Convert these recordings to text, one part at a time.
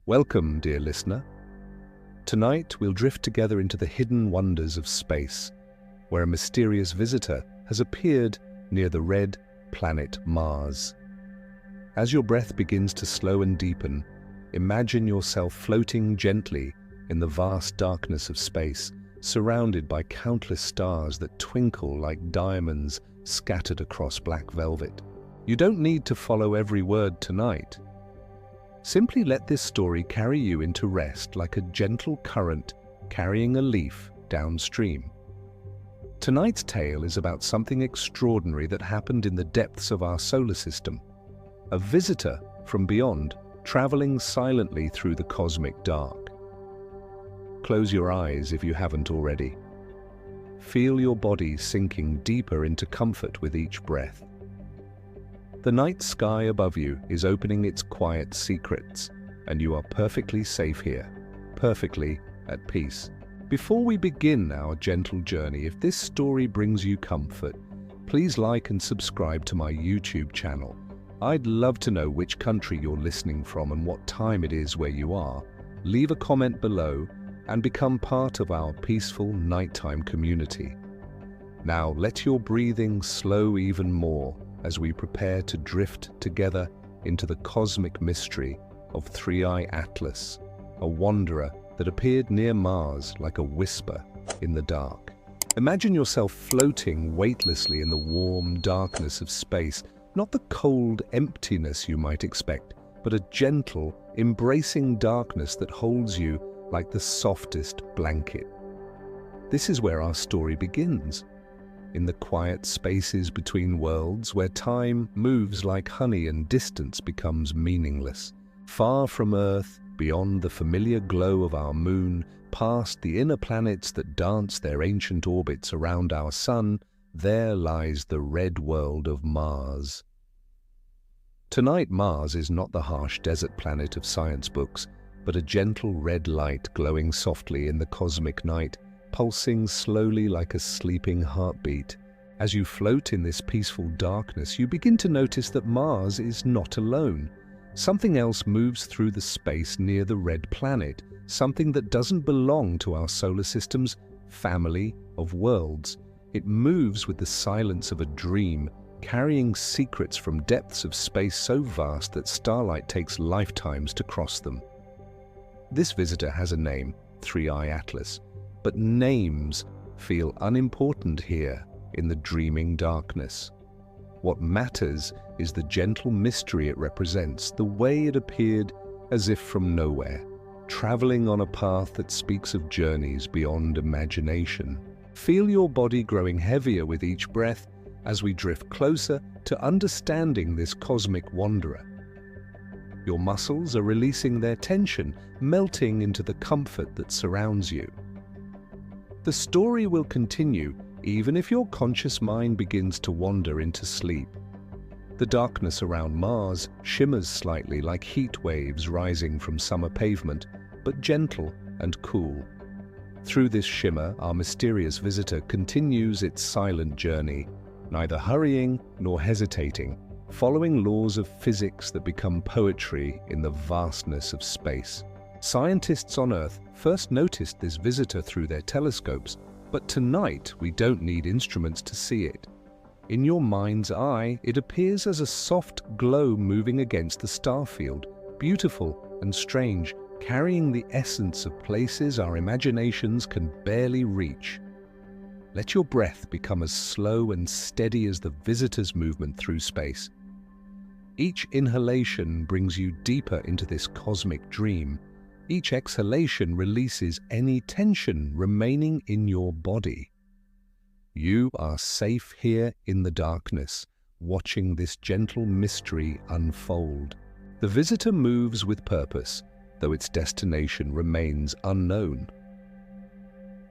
Welcome, dear listener. Tonight we'll drift together into the hidden wonders of space, where a mysterious visitor has appeared near the red planet Mars. As your breath begins to slow and deepen, imagine yourself floating gently in the vast darkness of space, surrounded by countless stars that twinkle like diamonds scattered across black velvet. You don't need to follow every word tonight. Simply let this story carry you into rest like a gentle current carrying a leaf downstream. Tonight's tale is about something extraordinary that happened in the depths of our solar system. A visitor from beyond, traveling silently through the cosmic dark. Close your eyes if you haven't already. Feel your body sinking deeper into comfort with each breath. The night sky above you is opening its quiet secrets, and you are perfectly safe here, perfectly at peace. Before we begin our gentle journey, if this story brings you comfort, please like and subscribe to my YouTube channel. I'd love to know which country you're listening from and what time it is where you are. Leave a comment below and become part of our peaceful nighttime community. Now let your breathing slow even more as we prepare to drift together into the cosmic mystery of Three-Eye Atlas, a wanderer that appeared near Mars like a whisper in the dark. Imagine yourself floating weightlessly in the warm darkness of space, not the cold emptiness you might expect, but a gentle, embracing darkness that holds you like the softest blanket. This is where our story begins. In the quiet spaces between worlds where time moves like honey and distance becomes meaningless. Far from Earth, beyond the familiar glow of our moon, past the inner planets that dance their ancient orbits around our sun, there lies the red world of Mars. Tonight, Mars is not the harsh desert planet of science books, but a gentle red light glowing softly in the cosmic night, pulsing slowly like a sleeping heartbeat. As you float in this peaceful darkness, you begin to notice that Mars is not alone. Something else moves through the space near the red planet, something that doesn't belong to our solar system's family of worlds. It moves with the silence of a dream, carrying secrets from depths of space so vast that starlight takes lifetimes to cross them. This visitor has a name, Three-Eye Atlas. But names feel unimportant here in the dreaming darkness. What matters is the gentle mystery it represents, the way it appeared as if from nowhere, traveling on a path that speaks of journeys beyond imagination. Feel your body growing heavier with each breath as we drift closer to understanding this cosmic wanderer. Your muscles are releasing their tension, melting into the comfort that surrounds you. The story will continue even if your conscious mind begins to wander into sleep. The darkness around Mars shimmers slightly like heat waves rising from summer pavement, but gentle and cool. Through this shimmer, our mysterious visitor continues its silent journey, neither hurrying nor hesitating, following laws of physics that become poetry in the vastness of space. Scientists on Earth first noticed this visitor through their telescopes, but tonight we don't need instruments to see it. In your mind's eye, it appears as a soft glow moving against the star field, beautiful and strange, carrying the essence of places our imaginations can barely reach. Let your breath become as slow and steady as the visitor's movement through space. Each inhalation brings you deeper into this cosmic dream. Each exhalation releases any tension remaining in your body. You are safe here in the darkness, watching this gentle mystery unfold. The visitor moves with purpose, though its destination remains unknown.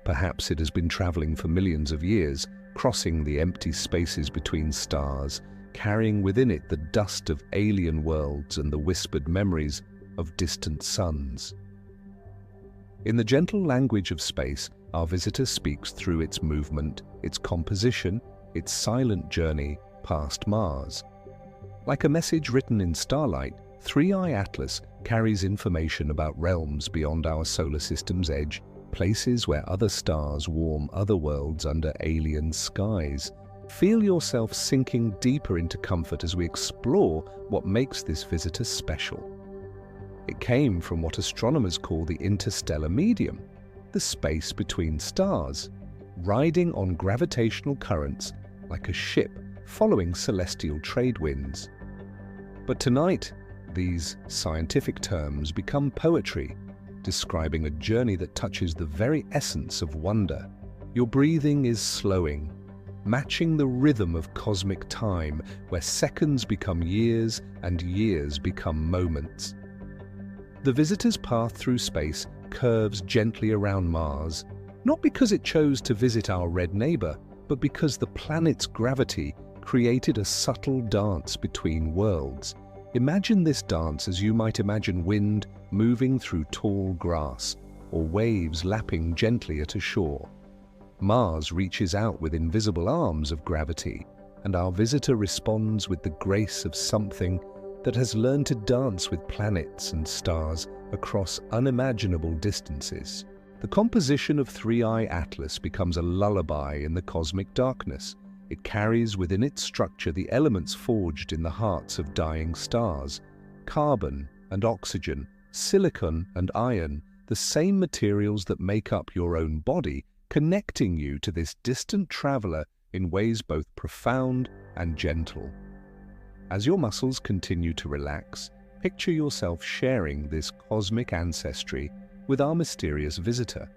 Perhaps it has been traveling for millions of years, crossing the empty spaces between stars, carrying within it the dust of alien worlds and the whispered memories of distant suns. In the gentle language of space, our visitor speaks through its movement, its composition, its silent journey past Mars. Like a message written in starlight, 3i Atlas carries information about realms beyond our solar system's edge, places where other stars warm other worlds under alien skies. Feel yourself sinking deeper into comfort as we explore what makes this visitor special. It came from what astronomers call the interstellar medium, the space between stars, riding on gravitational currents like a ship following celestial trade winds. But tonight, these scientific terms become poetry, describing a journey that touches the very essence of wonder. Your breathing is slowing, matching the rhythm of cosmic time, where seconds become years and years become moments. The visitor's path through space curves gently around Mars, not because it chose to visit our red neighbor, but because the planet's gravity created a subtle dance between worlds. Imagine this dance as you might imagine wind moving through tall grass, or waves lapping gently at a shore. Mars reaches out with invisible arms of gravity, and our visitor responds with the grace of something that has learned to dance with planets and stars across unimaginable distances. The composition of 3i Atlas becomes a lullaby in the cosmic darkness. It carries within its structure the elements forged in the hearts of dying stars: carbon and oxygen, silicon and iron, the same materials that make up your own body, connecting you to this distant traveler in ways both profound and gentle. As your muscles continue to relax, picture yourself sharing this cosmic ancestry with our mysterious visitor.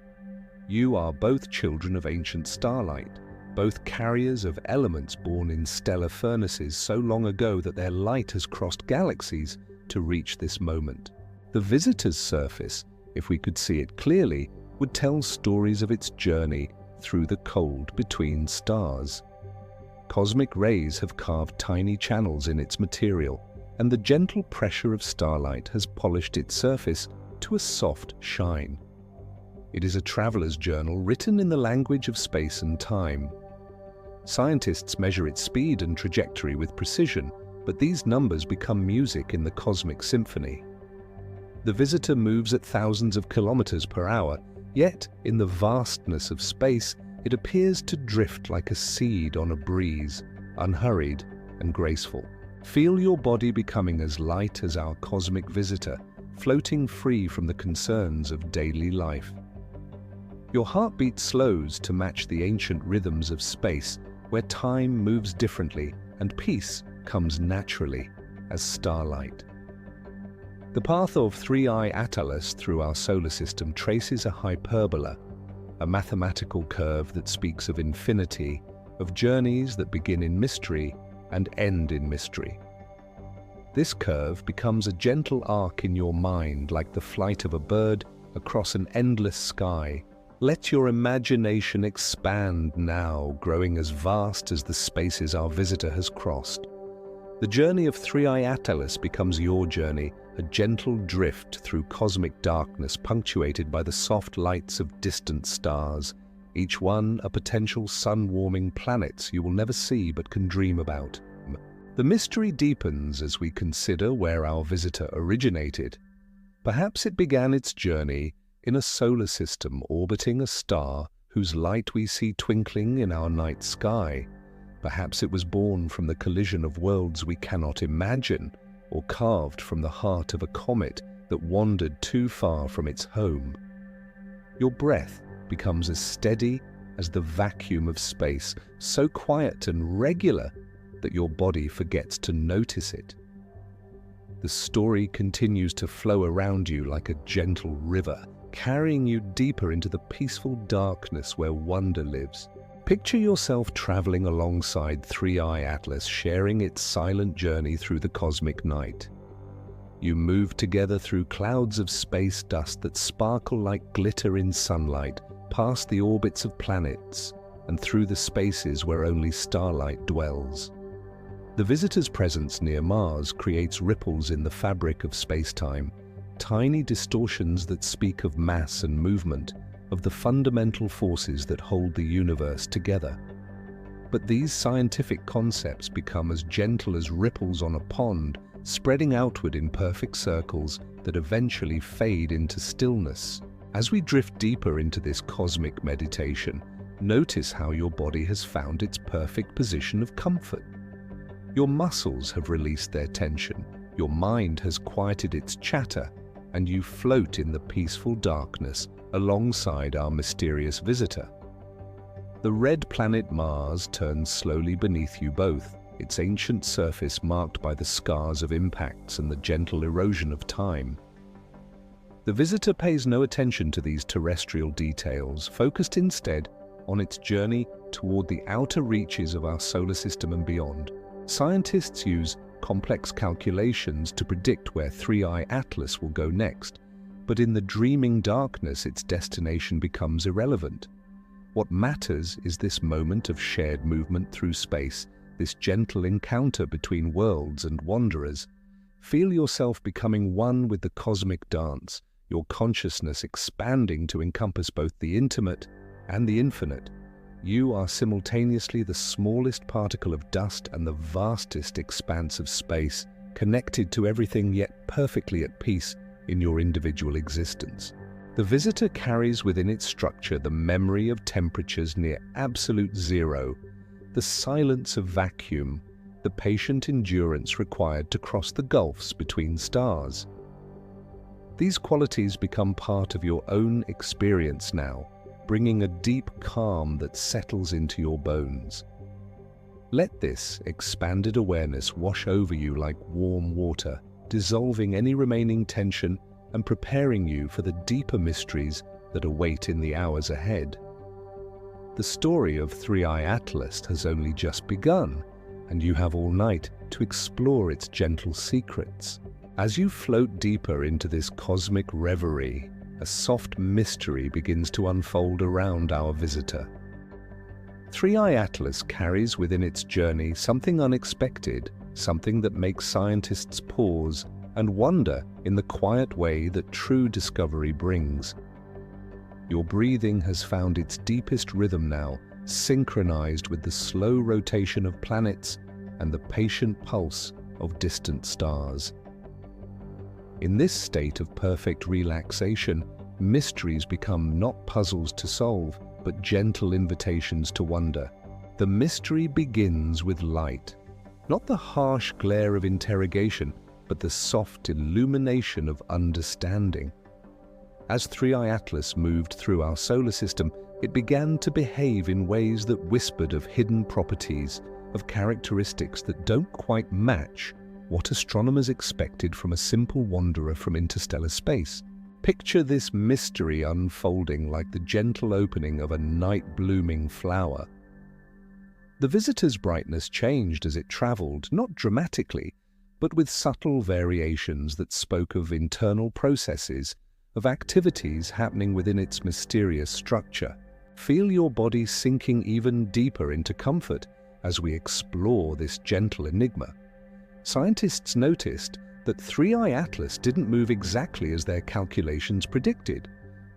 You are both children of ancient starlight, both carriers of elements born in stellar furnaces so long ago that their light has crossed galaxies to reach this moment. The visitor's surface, if we could see it clearly, would tell stories of its journey through the cold between stars. Cosmic rays have carved tiny channels in its material, and the gentle pressure of starlight has polished its surface to a soft shine. It is a traveler's journal written in the language of space and time. Scientists measure its speed and trajectory with precision, but these numbers become music in the cosmic symphony. The visitor moves at thousands of kilometers per hour, yet in the vastness of space, it appears to drift like a seed on a breeze, unhurried and graceful. Feel your body becoming as light as our cosmic visitor, floating free from the concerns of daily life. Your heartbeat slows to match the ancient rhythms of space, where time moves differently and peace comes naturally as starlight. The path of 3i Atlas through our solar system traces a hyperbola, a mathematical curve that speaks of infinity, of journeys that begin in mystery and end in mystery. This curve becomes a gentle arc in your mind, like the flight of a bird across an endless sky. Let your imagination expand now, growing as vast as the spaces our visitor has crossed. The journey of 3i Atlas becomes your journey, a gentle drift through cosmic darkness punctuated by the soft lights of distant stars, each one a potential sun-warming planet you will never see but can dream about. The mystery deepens as we consider where our visitor originated. Perhaps it began its journey in a solar system orbiting a star whose light we see twinkling in our night sky. Perhaps it was born from the collision of worlds we cannot imagine, or carved from the heart of a comet that wandered too far from its home. Your breath becomes as steady as the vacuum of space, so quiet and regular that your body forgets to notice it. The story continues to flow around you like a gentle river, carrying you deeper into the peaceful darkness where wonder lives. Picture yourself traveling alongside 3i Atlas, sharing its silent journey through the cosmic night. You move together through clouds of space dust that sparkle like glitter in sunlight, past the orbits of planets, and through the spaces where only starlight dwells. The visitor's presence near Mars creates ripples in the fabric of space-time, tiny distortions that speak of mass and movement, of the fundamental forces that hold the universe together. But these scientific concepts become as gentle as ripples on a pond, spreading outward in perfect circles that eventually fade into stillness. As we drift deeper into this cosmic meditation, notice how your body has found its perfect position of comfort. Your muscles have released their tension, your mind has quieted its chatter, and you float in the peaceful darkness alongside our mysterious visitor. The red planet Mars turns slowly beneath you both, its ancient surface marked by the scars of impacts and the gentle erosion of time. The visitor pays no attention to these terrestrial details, focused instead on its journey toward the outer reaches of our solar system and beyond. Scientists use complex calculations to predict where 3i Atlas will go next, but in the dreaming darkness its destination becomes irrelevant. What matters is this moment of shared movement through space, this gentle encounter between worlds and wanderers. Feel yourself becoming one with the cosmic dance, your consciousness expanding to encompass both the intimate and the infinite. You are simultaneously the smallest particle of dust and the vastest expanse of space, connected to everything yet perfectly at peace in your individual existence. The visitor carries within its structure the memory of temperatures near absolute zero, the silence of vacuum, the patient endurance required to cross the gulfs between stars. These qualities become part of your own experience now, bringing a deep calm that settles into your bones. Let this expanded awareness wash over you like warm water, dissolving any remaining tension and preparing you for the deeper mysteries that await in the hours ahead. The story of 3i Atlas has only just begun, and you have all night to explore its gentle secrets. As you float deeper into this cosmic reverie, a soft mystery begins to unfold around our visitor. 3i Atlas carries within its journey something unexpected, something that makes scientists pause and wonder in the quiet way that true discovery brings. Your breathing has found its deepest rhythm now, synchronized with the slow rotation of planets and the patient pulse of distant stars. In this state of perfect relaxation, mysteries become not puzzles to solve, but gentle invitations to wonder. The mystery begins with light, not the harsh glare of interrogation, but the soft illumination of understanding. As 3i Atlas moved through our solar system, it began to behave in ways that whispered of hidden properties, of characteristics that don't quite match what astronomers expected from a simple wanderer from interstellar space. Picture this mystery unfolding like the gentle opening of a night-blooming flower. The visitor's brightness changed as it traveled, not dramatically, but with subtle variations that spoke of internal processes, of activities happening within its mysterious structure. Feel your body sinking even deeper into comfort as we explore this gentle enigma. Scientists noticed that 3i Atlas didn't move exactly as their calculations predicted.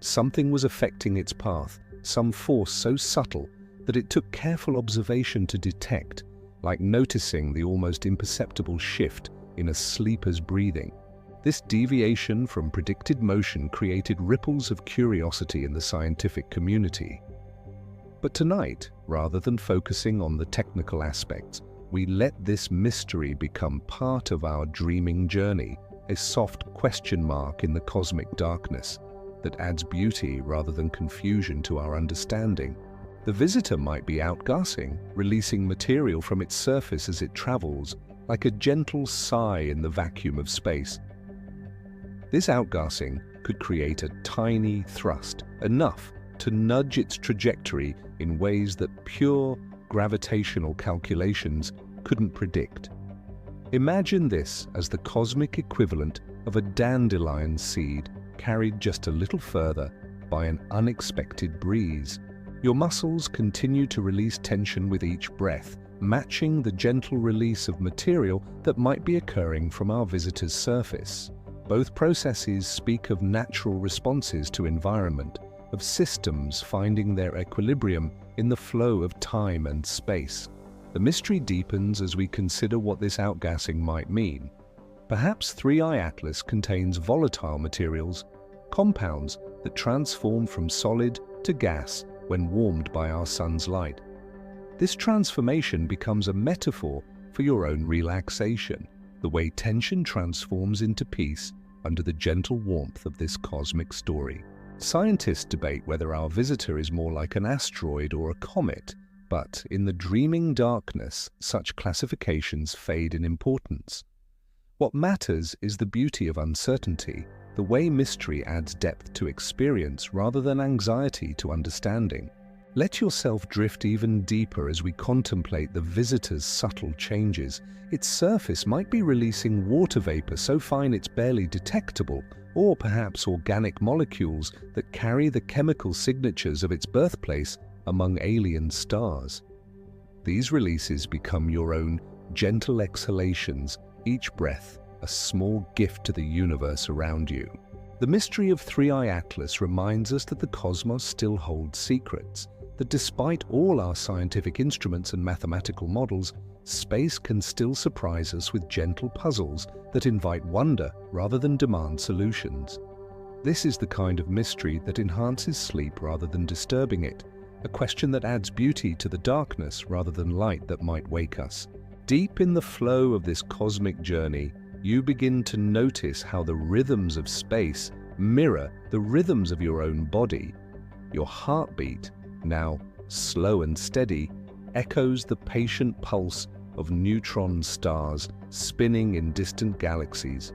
Something was affecting its path, some force so subtle that it took careful observation to detect, like noticing the almost imperceptible shift in a sleeper's breathing. This deviation from predicted motion created ripples of curiosity in the scientific community. But tonight, rather than focusing on the technical aspects, we let this mystery become part of our dreaming journey, a soft question mark in the cosmic darkness that adds beauty rather than confusion to our understanding. The visitor might be outgassing, releasing material from its surface as it travels, like a gentle sigh in the vacuum of space. This outgassing could create a tiny thrust, enough to nudge its trajectory in ways that pure gravitational calculations couldn't predict. Imagine this as the cosmic equivalent of a dandelion seed carried just a little further by an unexpected breeze. Your muscles continue to release tension with each breath, matching the gentle release of material that might be occurring from our visitor's surface. Both processes speak of natural responses to environment, of systems finding their equilibrium in the flow of time and space. The mystery deepens as we consider what this outgassing might mean. Perhaps 3i Atlas contains volatile materials, compounds that transform from solid to gas when warmed by our sun's light. This transformation becomes a metaphor for your own relaxation, the way tension transforms into peace under the gentle warmth of this cosmic story. Scientists debate whether our visitor is more like an asteroid or a comet, but in the dreaming darkness, such classifications fade in importance. What matters is the beauty of uncertainty, the way mystery adds depth to experience rather than anxiety to understanding. Let yourself drift even deeper as we contemplate the visitor's subtle changes. Its surface might be releasing water vapor so fine it's barely detectable, or perhaps organic molecules that carry the chemical signatures of its birthplace among alien stars. These releases become your own gentle exhalations, each breath a small gift to the universe around you. The mystery of 3i Atlas reminds us that the cosmos still holds secrets, that despite all our scientific instruments and mathematical models, space can still surprise us with gentle puzzles that invite wonder rather than demand solutions. This is the kind of mystery that enhances sleep rather than disturbing it, a question that adds beauty to the darkness rather than light that might wake us. Deep in the flow of this cosmic journey, you begin to notice how the rhythms of space mirror the rhythms of your own body. Your heartbeat, now slow and steady, echoes the patient pulse of neutron stars spinning in distant galaxies.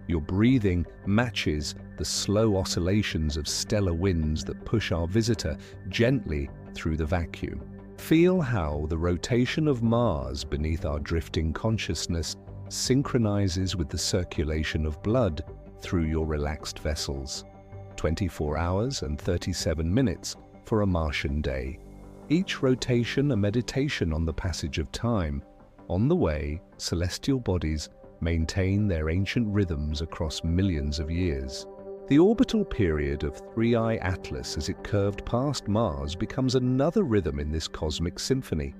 Your breathing matches the slow oscillations of stellar winds that push our visitor gently through the vacuum. Feel how the rotation of Mars beneath our drifting consciousness synchronizes with the circulation of blood through your relaxed vessels. 24 hours and 37 minutes for a Martian day. Each rotation a meditation on the passage of time. On the way, celestial bodies maintain their ancient rhythms across millions of years. The orbital period of 3i Atlas as it curved past Mars becomes another rhythm in this cosmic symphony.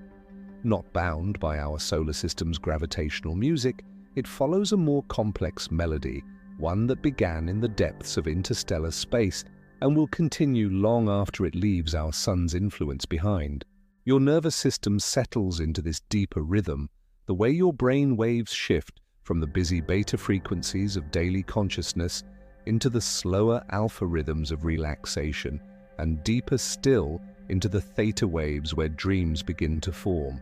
Not bound by our solar system's gravitational music, it follows a more complex melody, one that began in the depths of interstellar space and will continue long after it leaves our sun's influence behind. Your nervous system settles into this deeper rhythm, the way your brain waves shift from the busy beta frequencies of daily consciousness into the slower alpha rhythms of relaxation, and deeper still into the theta waves where dreams begin to form.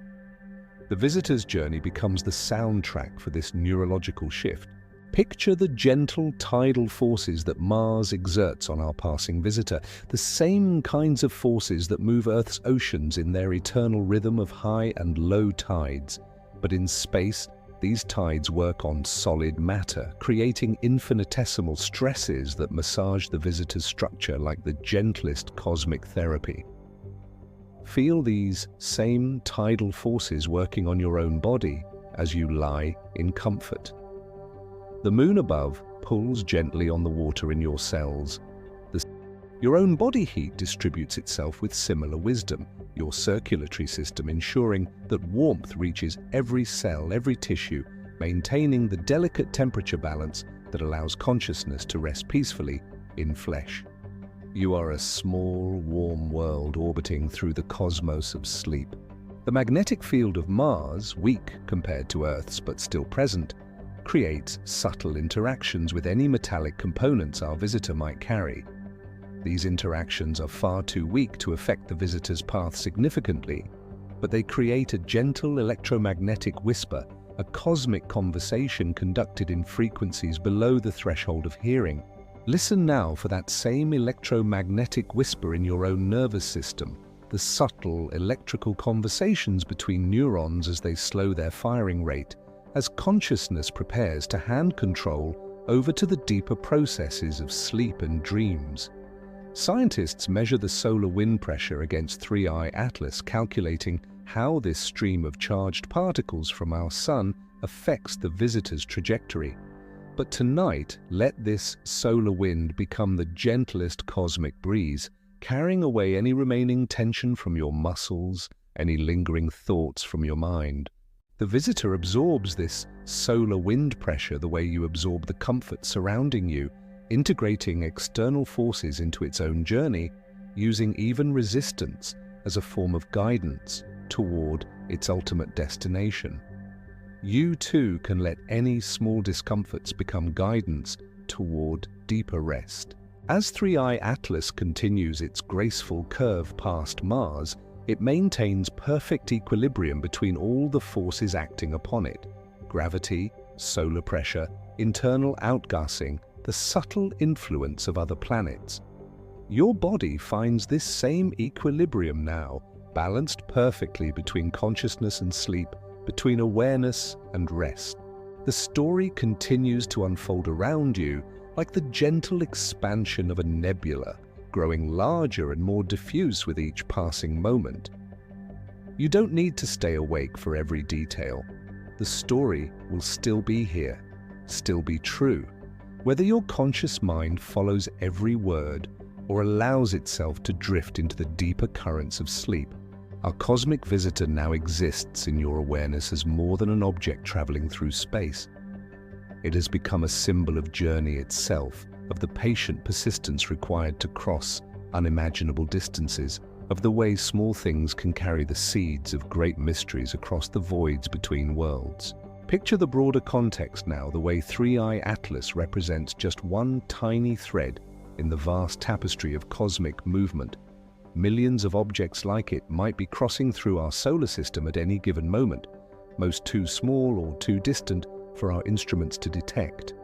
The visitor's journey becomes the soundtrack for this neurological shift. Picture the gentle tidal forces that Mars exerts on our passing visitor, the same kinds of forces that move Earth's oceans in their eternal rhythm of high and low tides. But in space, these tides work on solid matter, creating infinitesimal stresses that massage the visitor's structure like the gentlest cosmic therapy. Feel these same tidal forces working on your own body as you lie in comfort. The moon above pulls gently on the water in your cells. Your own body heat distributes itself with similar wisdom, your circulatory system ensuring that warmth reaches every cell, every tissue, maintaining the delicate temperature balance that allows consciousness to rest peacefully in flesh. You are a small, warm world orbiting through the cosmos of sleep. The magnetic field of Mars, weak compared to Earth's but still present, creates subtle interactions with any metallic components our visitor might carry. These interactions are far too weak to affect the visitor's path significantly, but they create a gentle electromagnetic whisper, a cosmic conversation conducted in frequencies below the threshold of hearing. Listen now for that same electromagnetic whisper in your own nervous system, the subtle electrical conversations between neurons as they slow their firing rate, as consciousness prepares to hand control over to the deeper processes of sleep and dreams. Scientists measure the solar wind pressure against 3i Atlas, calculating how this stream of charged particles from our sun affects the visitor's trajectory. But tonight, let this solar wind become the gentlest cosmic breeze, carrying away any remaining tension from your muscles, any lingering thoughts from your mind. The visitor absorbs this solar wind pressure the way you absorb the comfort surrounding you, integrating external forces into its own journey, using even resistance as a form of guidance toward its ultimate destination. You too can let any small discomforts become guidance toward deeper rest. As 3i Atlas continues its graceful curve past Mars, it maintains perfect equilibrium between all the forces acting upon it: gravity, solar pressure, internal outgassing, the subtle influence of other planets. Your body finds this same equilibrium now, balanced perfectly between consciousness and sleep, between awareness and rest. The story continues to unfold around you like the gentle expansion of a nebula, growing larger and more diffuse with each passing moment. You don't need to stay awake for every detail. The story will still be here, still be true, whether your conscious mind follows every word or allows itself to drift into the deeper currents of sleep. Our cosmic visitor now exists in your awareness as more than an object traveling through space. It has become a symbol of journey itself, of the patient persistence required to cross unimaginable distances, of the way small things can carry the seeds of great mysteries across the voids between worlds. Picture the broader context now, the way 3i Atlas represents just one tiny thread in the vast tapestry of cosmic movement. Millions of objects like it might be crossing through our solar system at any given moment, most too small or too distant for our instruments to detect.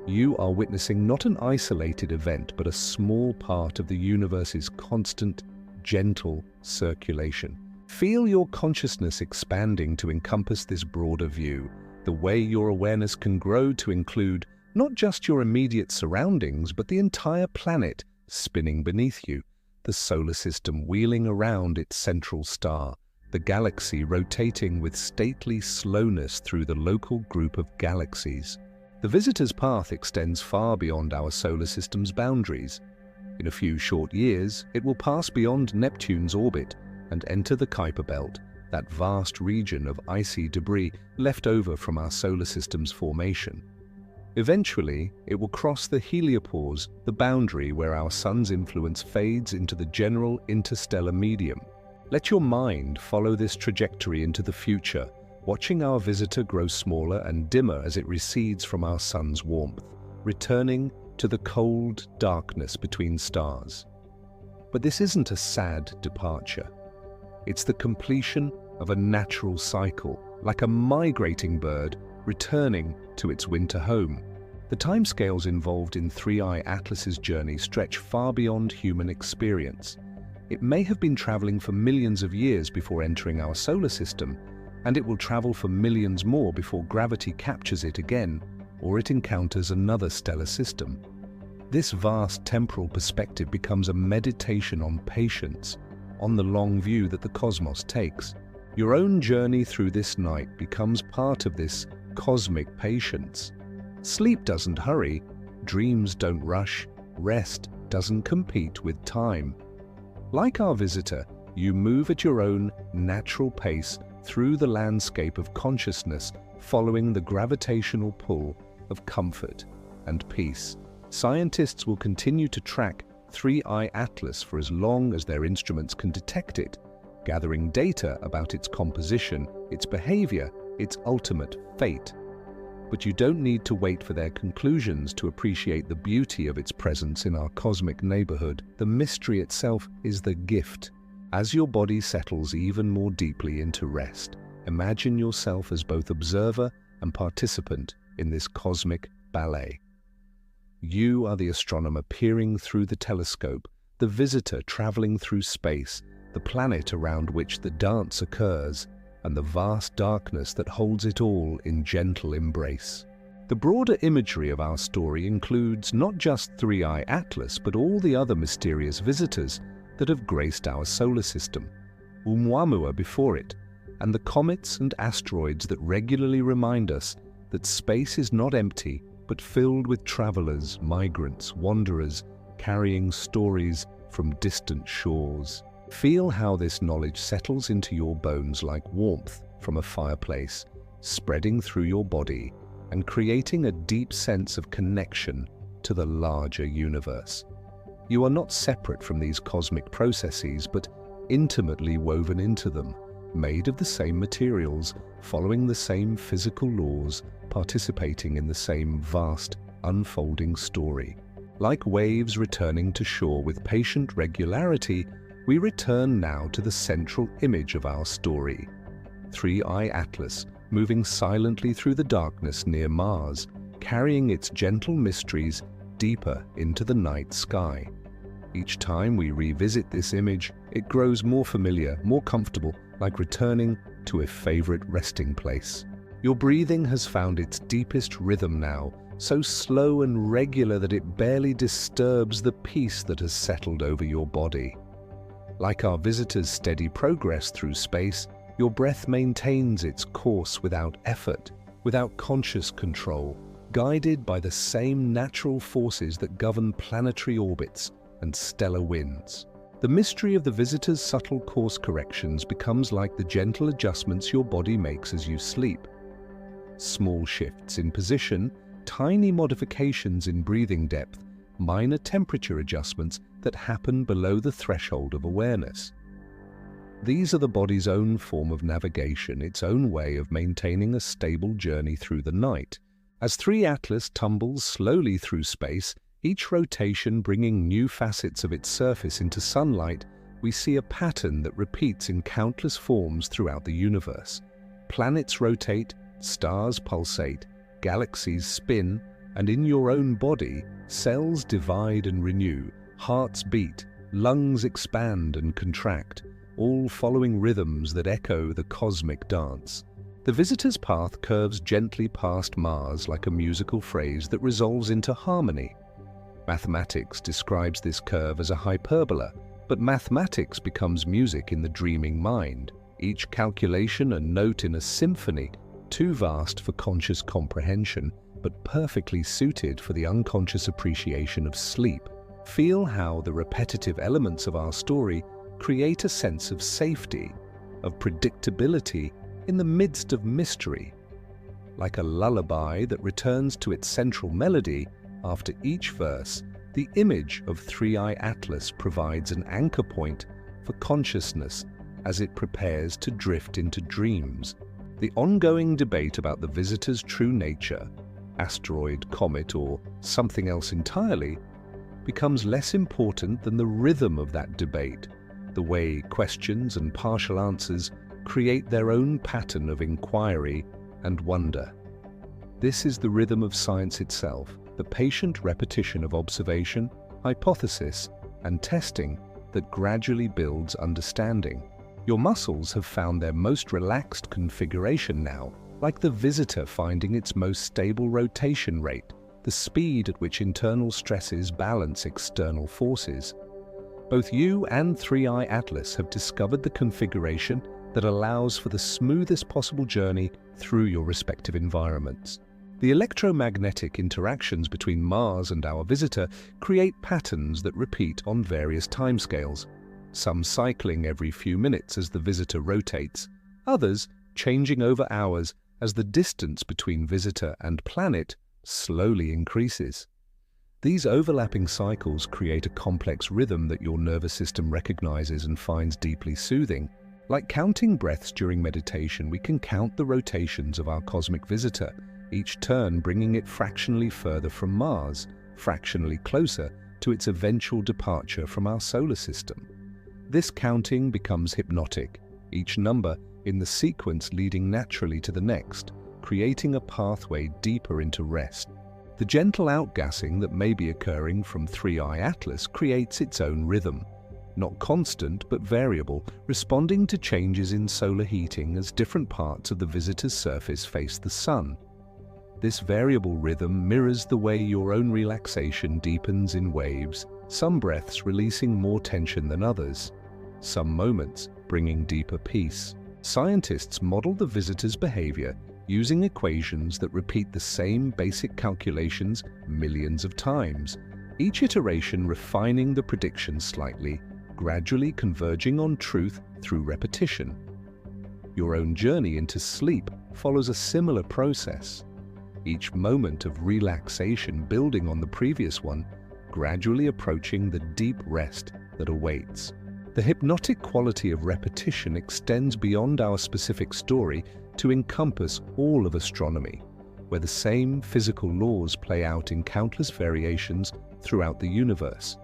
You are witnessing not an isolated event, but a small part of the universe's constant, gentle circulation. Feel your consciousness expanding to encompass this broader view, the way your awareness can grow to include not just your immediate surroundings, but the entire planet spinning beneath you, the solar system wheeling around its central star, the galaxy rotating with stately slowness through the local group of galaxies. The visitor's path extends far beyond our solar system's boundaries. In a few short years, it will pass beyond Neptune's orbit and enter the Kuiper Belt, that vast region of icy debris left over from our solar system's formation. Eventually, it will cross the heliopause, the boundary where our sun's influence fades into the general interstellar medium. Let your mind follow this trajectory into the future, watching our visitor grow smaller and dimmer as it recedes from our sun's warmth, returning to the cold darkness between stars. But this isn't a sad departure. It's the completion of a natural cycle, like a migrating bird returning to its winter home. The timescales involved in 3i Atlas's journey stretch far beyond human experience. It may have been traveling for millions of years before entering our solar system, and it will travel for millions more before gravity captures it again, or it encounters another stellar system. This vast temporal perspective becomes a meditation on patience, on the long view that the cosmos takes. Your own journey through this night becomes part of this cosmic patience. Sleep doesn't hurry, dreams don't rush, rest doesn't compete with time. Like our visitor, you move at your own natural pace through the landscape of consciousness, following the gravitational pull of comfort and peace. Scientists will continue to track 3i Atlas for as long as their instruments can detect it, gathering data about its composition, its behavior, its ultimate fate. But you don't need to wait for their conclusions to appreciate the beauty of its presence in our cosmic neighborhood. The mystery itself is the gift. As your body settles even more deeply into rest, imagine yourself as both observer and participant in this cosmic ballet. You are the astronomer peering through the telescope, the visitor traveling through space, the planet around which the dance occurs, and the vast darkness that holds it all in gentle embrace. The broader imagery of our story includes not just 3i Atlas, but all the other mysterious visitors that have graced our solar system, Oumuamua before it, and the comets and asteroids that regularly remind us that space is not empty, but filled with travelers, migrants, wanderers, carrying stories from distant shores. Feel how this knowledge settles into your bones like warmth, from a fireplace, spreading through your body and creating a deep sense of connection to the larger universe. You are not separate from these cosmic processes, but intimately woven into them, made of the same materials, following the same physical laws, participating in the same vast, unfolding story. Like waves returning to shore with patient regularity, we return now to the central image of our story. 3i Atlas, moving silently through the darkness near Mars, carrying its gentle mysteries deeper into the night sky. Each time we revisit this image, it grows more familiar, more comfortable, like returning to a favorite resting place. Your breathing has found its deepest rhythm now, so slow and regular that it barely disturbs the peace that has settled over your body. Like our visitor's steady progress through space, your breath maintains its course without effort, without conscious control, guided by the same natural forces that govern planetary orbits and stellar winds. The mystery of the visitor's subtle course corrections becomes like the gentle adjustments your body makes as you sleep. Small shifts in position, tiny modifications in breathing depth, minor temperature adjustments that happen below the threshold of awareness. These are the body's own form of navigation, its own way of maintaining a stable journey through the night. As 3 Atlas tumbles slowly through space, each rotation bringing new facets of its surface into sunlight, we see a pattern that repeats in countless forms throughout the universe. Planets rotate, stars pulsate, galaxies spin, and in your own body, cells divide and renew, hearts beat, lungs expand and contract, all following rhythms that echo the cosmic dance. The visitor's path curves gently past Mars like a musical phrase that resolves into harmony. Mathematics describes this curve as a hyperbola, but mathematics becomes music in the dreaming mind, each calculation a note in a symphony, too vast for conscious comprehension, but perfectly suited for the unconscious appreciation of sleep. Feel how the repetitive elements of our story create a sense of safety, of predictability in the midst of mystery. Like a lullaby that returns to its central melody, after each verse, the image of 3i Atlas provides an anchor point for consciousness as it prepares to drift into dreams. The ongoing debate about the visitor's true nature, asteroid, comet, or something else entirely, becomes less important than the rhythm of that debate, the way questions and partial answers create their own pattern of inquiry and wonder. This is the rhythm of science itself, the patient repetition of observation, hypothesis, and testing that gradually builds understanding. Your muscles have found their most relaxed configuration now, like the visitor finding its most stable rotation rate, the speed at which internal stresses balance external forces. Both you and 3i Atlas have discovered the configuration that allows for the smoothest possible journey through your respective environments. The electromagnetic interactions between Mars and our visitor create patterns that repeat on various timescales, some cycling every few minutes as the visitor rotates, others changing over hours as the distance between visitor and planet slowly increases. These overlapping cycles create a complex rhythm that your nervous system recognizes and finds deeply soothing. Like counting breaths during meditation, we can count the rotations of our cosmic visitor, each turn bringing it fractionally further from Mars, fractionally closer to its eventual departure from our solar system. This counting becomes hypnotic, each number in the sequence leading naturally to the next, creating a pathway deeper into rest. The gentle outgassing that may be occurring from 3i Atlas creates its own rhythm, not constant but variable, responding to changes in solar heating as different parts of the visitor's surface face the sun. This variable rhythm mirrors the way your own relaxation deepens in waves, some breaths releasing more tension than others, some moments bringing deeper peace. Scientists model the visitor's behavior using equations that repeat the same basic calculations millions of times, each iteration refining the prediction slightly, gradually converging on truth through repetition. Your own journey into sleep follows a similar process, each moment of relaxation building on the previous one, gradually approaching the deep rest that awaits. The hypnotic quality of repetition extends beyond our specific story to encompass all of astronomy, where the same physical laws play out in countless variations throughout the universe.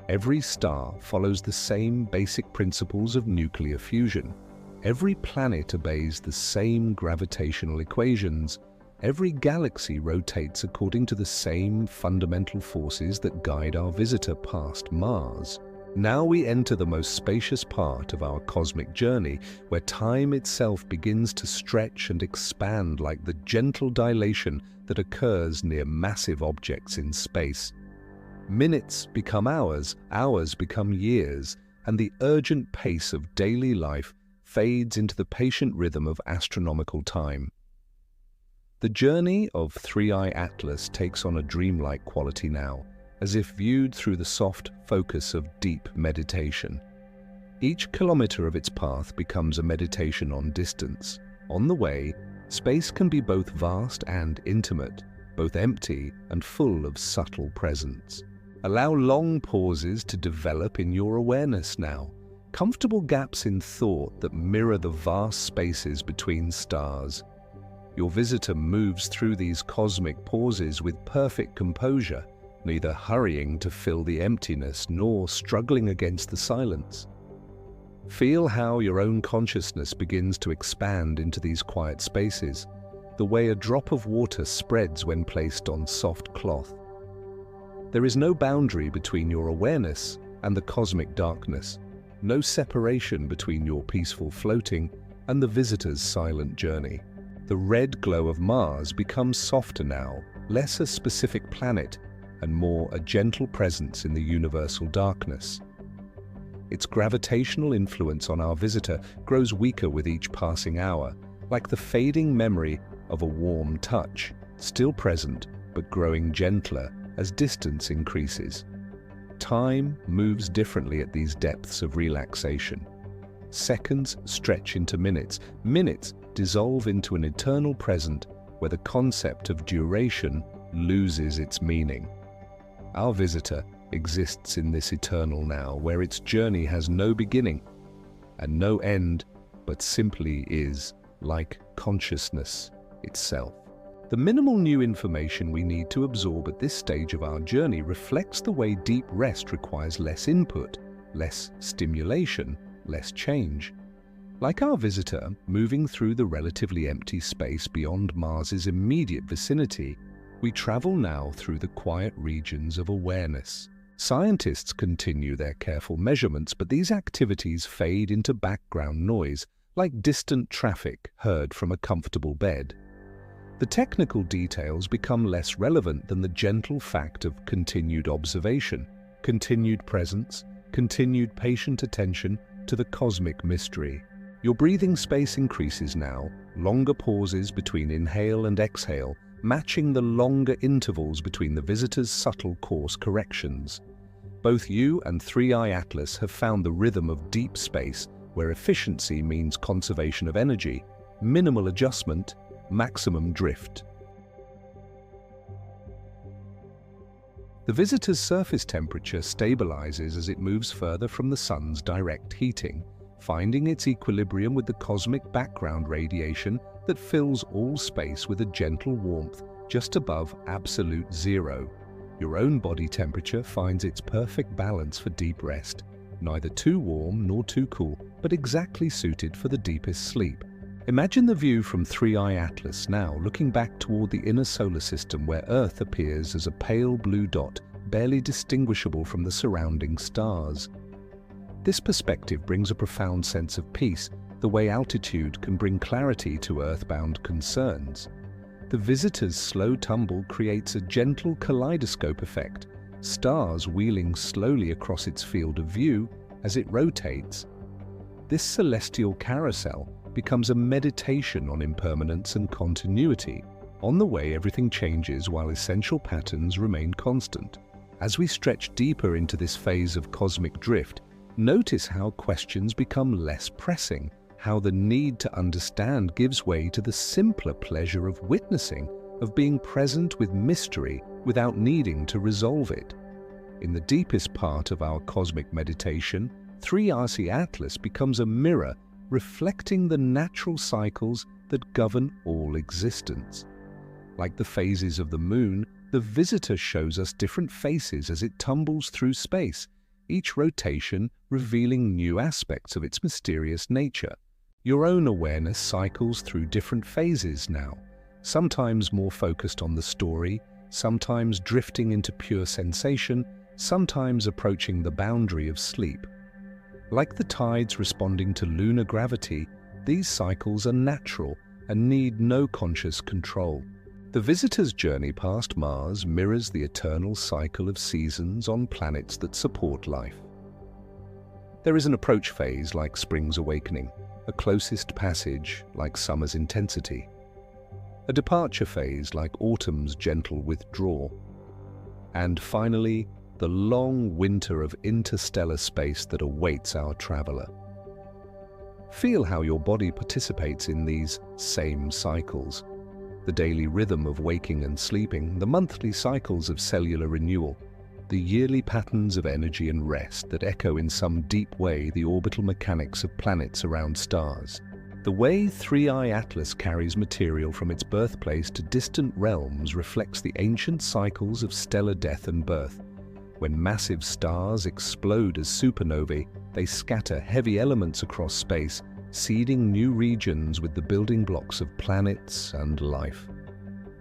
Every star follows the same basic principles of nuclear fusion. Every planet obeys the same gravitational equations. Every galaxy rotates according to the same fundamental forces that guide our visitor past Mars. Now we enter the most spacious part of our cosmic journey, where time itself begins to stretch and expand like the gentle dilation that occurs near massive objects in space. Minutes become hours, hours become years, and the urgent pace of daily life fades into the patient rhythm of astronomical time. The journey of 3i Atlas takes on a dreamlike quality now, as if viewed through the soft focus of deep meditation. Each kilometer of its path becomes a meditation on distance. On the way, space can be both vast and intimate, both empty and full of subtle presence. Allow long pauses to develop in your awareness now, comfortable gaps in thought that mirror the vast spaces between stars. Your visitor moves through these cosmic pauses with perfect composure, neither hurrying to fill the emptiness nor struggling against the silence. Feel how your own consciousness begins to expand into these quiet spaces, the way a drop of water spreads when placed on soft cloth. There is no boundary between your awareness and the cosmic darkness, no separation between your peaceful floating and the visitor's silent journey. The red glow of Mars becomes softer now, less a specific planet and more a gentle presence in the universal darkness. Its gravitational influence on our visitor grows weaker with each passing hour, like the fading memory of a warm touch, still present but growing gentler as distance increases. Time moves differently at these depths of relaxation. Seconds stretch into minutes, minutes dissolve into an eternal present where the concept of duration loses its meaning. Our visitor exists in this eternal now, where its journey has no beginning and no end, but simply is, like consciousness itself. The minimal new information we need to absorb at this stage of our journey reflects the way deep rest requires less input, less stimulation, less change. Like our visitor, moving through the relatively empty space beyond Mars's immediate vicinity, we travel now through the quiet regions of awareness. Scientists continue their careful measurements, but these activities fade into background noise, like distant traffic heard from a comfortable bed. The technical details become less relevant than the gentle fact of continued observation, continued presence, continued patient attention to the cosmic mystery. Your breathing space increases now, longer pauses between inhale and exhale, matching the longer intervals between the visitor's subtle course corrections. Both you and 3i Atlas have found the rhythm of deep space, where efficiency means conservation of energy, minimal adjustment, maximum drift. The visitor's surface temperature stabilizes as it moves further from the sun's direct heating, finding its equilibrium with the cosmic background radiation that fills all space with a gentle warmth just above absolute zero. Your own body temperature finds its perfect balance for deep rest, neither too warm nor too cool, but exactly suited for the deepest sleep. Imagine the view from 3i Atlas now, looking back toward the inner solar system where Earth appears as a pale blue dot, barely distinguishable from the surrounding stars. This perspective brings a profound sense of peace, the way altitude can bring clarity to earthbound concerns. The visitor's slow tumble creates a gentle kaleidoscope effect, stars wheeling slowly across its field of view as it rotates. This celestial carousel becomes a meditation on impermanence and continuity. On the way, everything changes while essential patterns remain constant. As we stretch deeper into this phase of cosmic drift, notice how questions become less pressing, how the need to understand gives way to the simpler pleasure of witnessing, of being present with mystery without needing to resolve it. In the deepest part of our cosmic meditation, 3RC Atlas becomes a mirror reflecting the natural cycles that govern all existence. Like the phases of the moon, the visitor shows us different faces as it tumbles through space, each rotation revealing new aspects of its mysterious nature. Your own awareness cycles through different phases now, sometimes more focused on the story, sometimes drifting into pure sensation, sometimes approaching the boundary of sleep. Like the tides responding to lunar gravity, these cycles are natural and need no conscious control. The visitor's journey past Mars mirrors the eternal cycle of seasons on planets that support life. There is an approach phase like spring's awakening, a closest passage like summer's intensity, a departure phase like autumn's gentle withdrawal, and finally, the long winter of interstellar space that awaits our traveler. Feel how your body participates in these same cycles. The daily rhythm of waking and sleeping, the monthly cycles of cellular renewal, the yearly patterns of energy and rest that echo in some deep way the orbital mechanics of planets around stars. The way 3I Atlas carries material from its birthplace to distant realms reflects the ancient cycles of stellar death and birth. When massive stars explode as supernovae, they scatter heavy elements across space, seeding new regions with the building blocks of planets and life.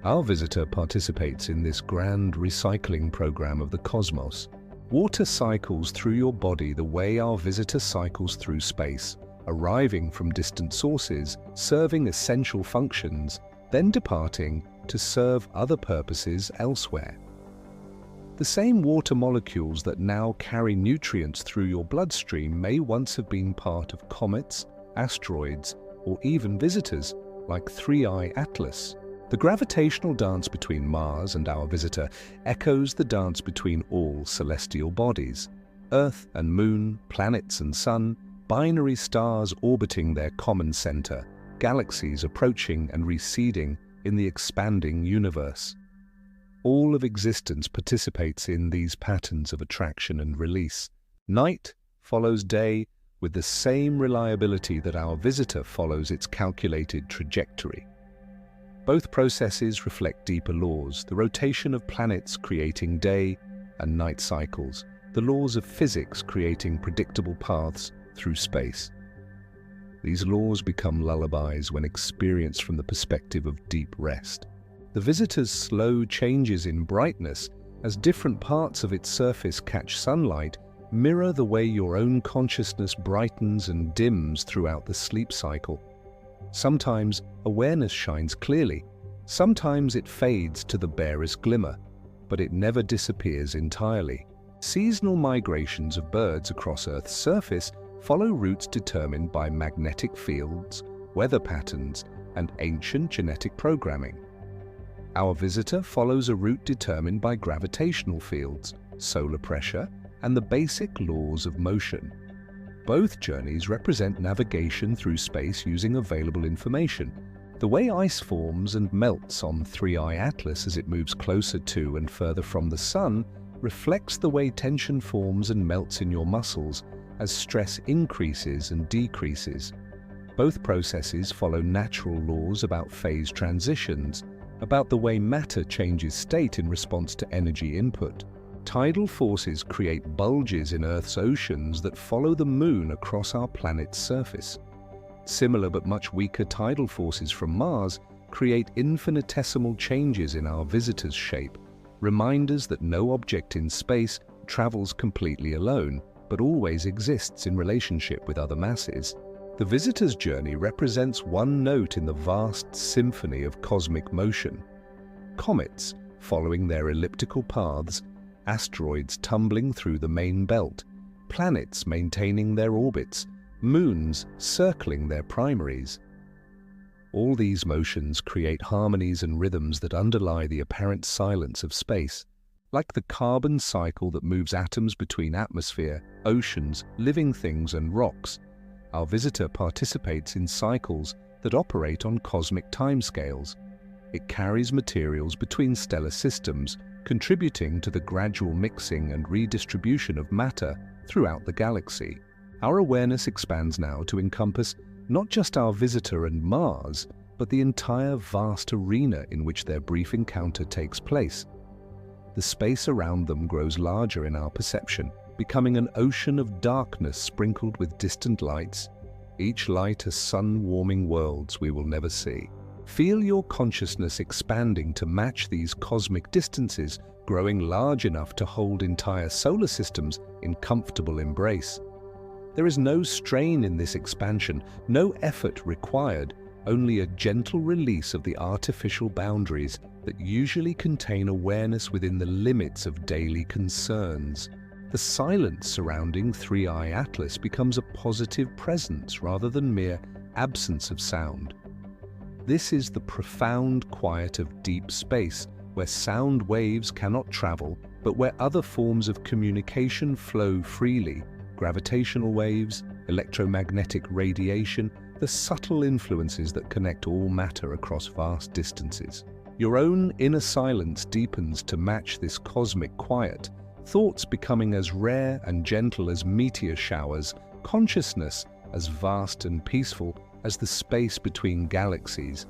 Our visitor participates in this grand recycling program of the cosmos. Water cycles through your body the way our visitor cycles through space, arriving from distant sources, serving essential functions, then departing to serve other purposes elsewhere. The same water molecules that now carry nutrients through your bloodstream may once have been part of comets, asteroids, or even visitors like 3I Atlas. The gravitational dance between Mars and our visitor echoes the dance between all celestial bodies. Earth and Moon, planets and Sun, binary stars orbiting their common center, galaxies approaching and receding in the expanding universe. All of existence participates in these patterns of attraction and release. Night follows day with the same reliability that our visitor follows its calculated trajectory. Both processes reflect deeper laws, the rotation of planets creating day and night cycles, the laws of physics creating predictable paths through space. These laws become lullabies when experienced from the perspective of deep rest. The visitor's slow changes in brightness as different parts of its surface catch sunlight mirror the way your own consciousness brightens and dims throughout the sleep cycle. Sometimes awareness shines clearly, sometimes it fades to the barest glimmer, but it never disappears entirely. Seasonal migrations of birds across Earth's surface follow routes determined by magnetic fields, weather patterns, and ancient genetic programming. Our visitor follows a route determined by gravitational fields, solar pressure, and the basic laws of motion. Both journeys represent navigation through space using available information. The way ice forms and melts on 3I Atlas as it moves closer to and further from the Sun reflects the way tension forms and melts in your muscles as stress increases and decreases. Both processes follow natural laws about phase transitions, about the way matter changes state in response to energy input. Tidal forces create bulges in Earth's oceans that follow the Moon across our planet's surface. Similar but much weaker tidal forces from Mars create infinitesimal changes in our visitor's shape, reminders that no object in space travels completely alone, but always exists in relationship with other masses. The visitor's journey represents one note in the vast symphony of cosmic motion. Comets, following their elliptical paths, asteroids tumbling through the main belt, planets maintaining their orbits, moons circling their primaries. All these motions create harmonies and rhythms that underlie the apparent silence of space. Like the carbon cycle that moves atoms between atmosphere, oceans, living things and rocks, Our visitor participates in cycles that operate on cosmic timescales. It carries materials between stellar systems, contributing to the gradual mixing and redistribution of matter throughout the galaxy. Our awareness expands now to encompass not just our visitor and Mars, but the entire vast arena in which their brief encounter takes place. The space around them grows larger in our perception, becoming an ocean of darkness sprinkled with distant lights, each light as sun-warming worlds we will never see. Feel your consciousness expanding to match these cosmic distances, growing large enough to hold entire solar systems in comfortable embrace. There is no strain in this expansion, no effort required, only a gentle release of the artificial boundaries that usually contain awareness within the limits of daily concerns. The silence surrounding 3i Atlas becomes a positive presence rather than mere absence of sound. This is the profound quiet of deep space, where sound waves cannot travel, but where other forms of communication flow freely. Gravitational waves, electromagnetic radiation, the subtle influences that connect all matter across vast distances. Your own inner silence deepens to match this cosmic quiet, thoughts becoming as rare and gentle as meteor showers, consciousness as vast and peaceful as the space between galaxies.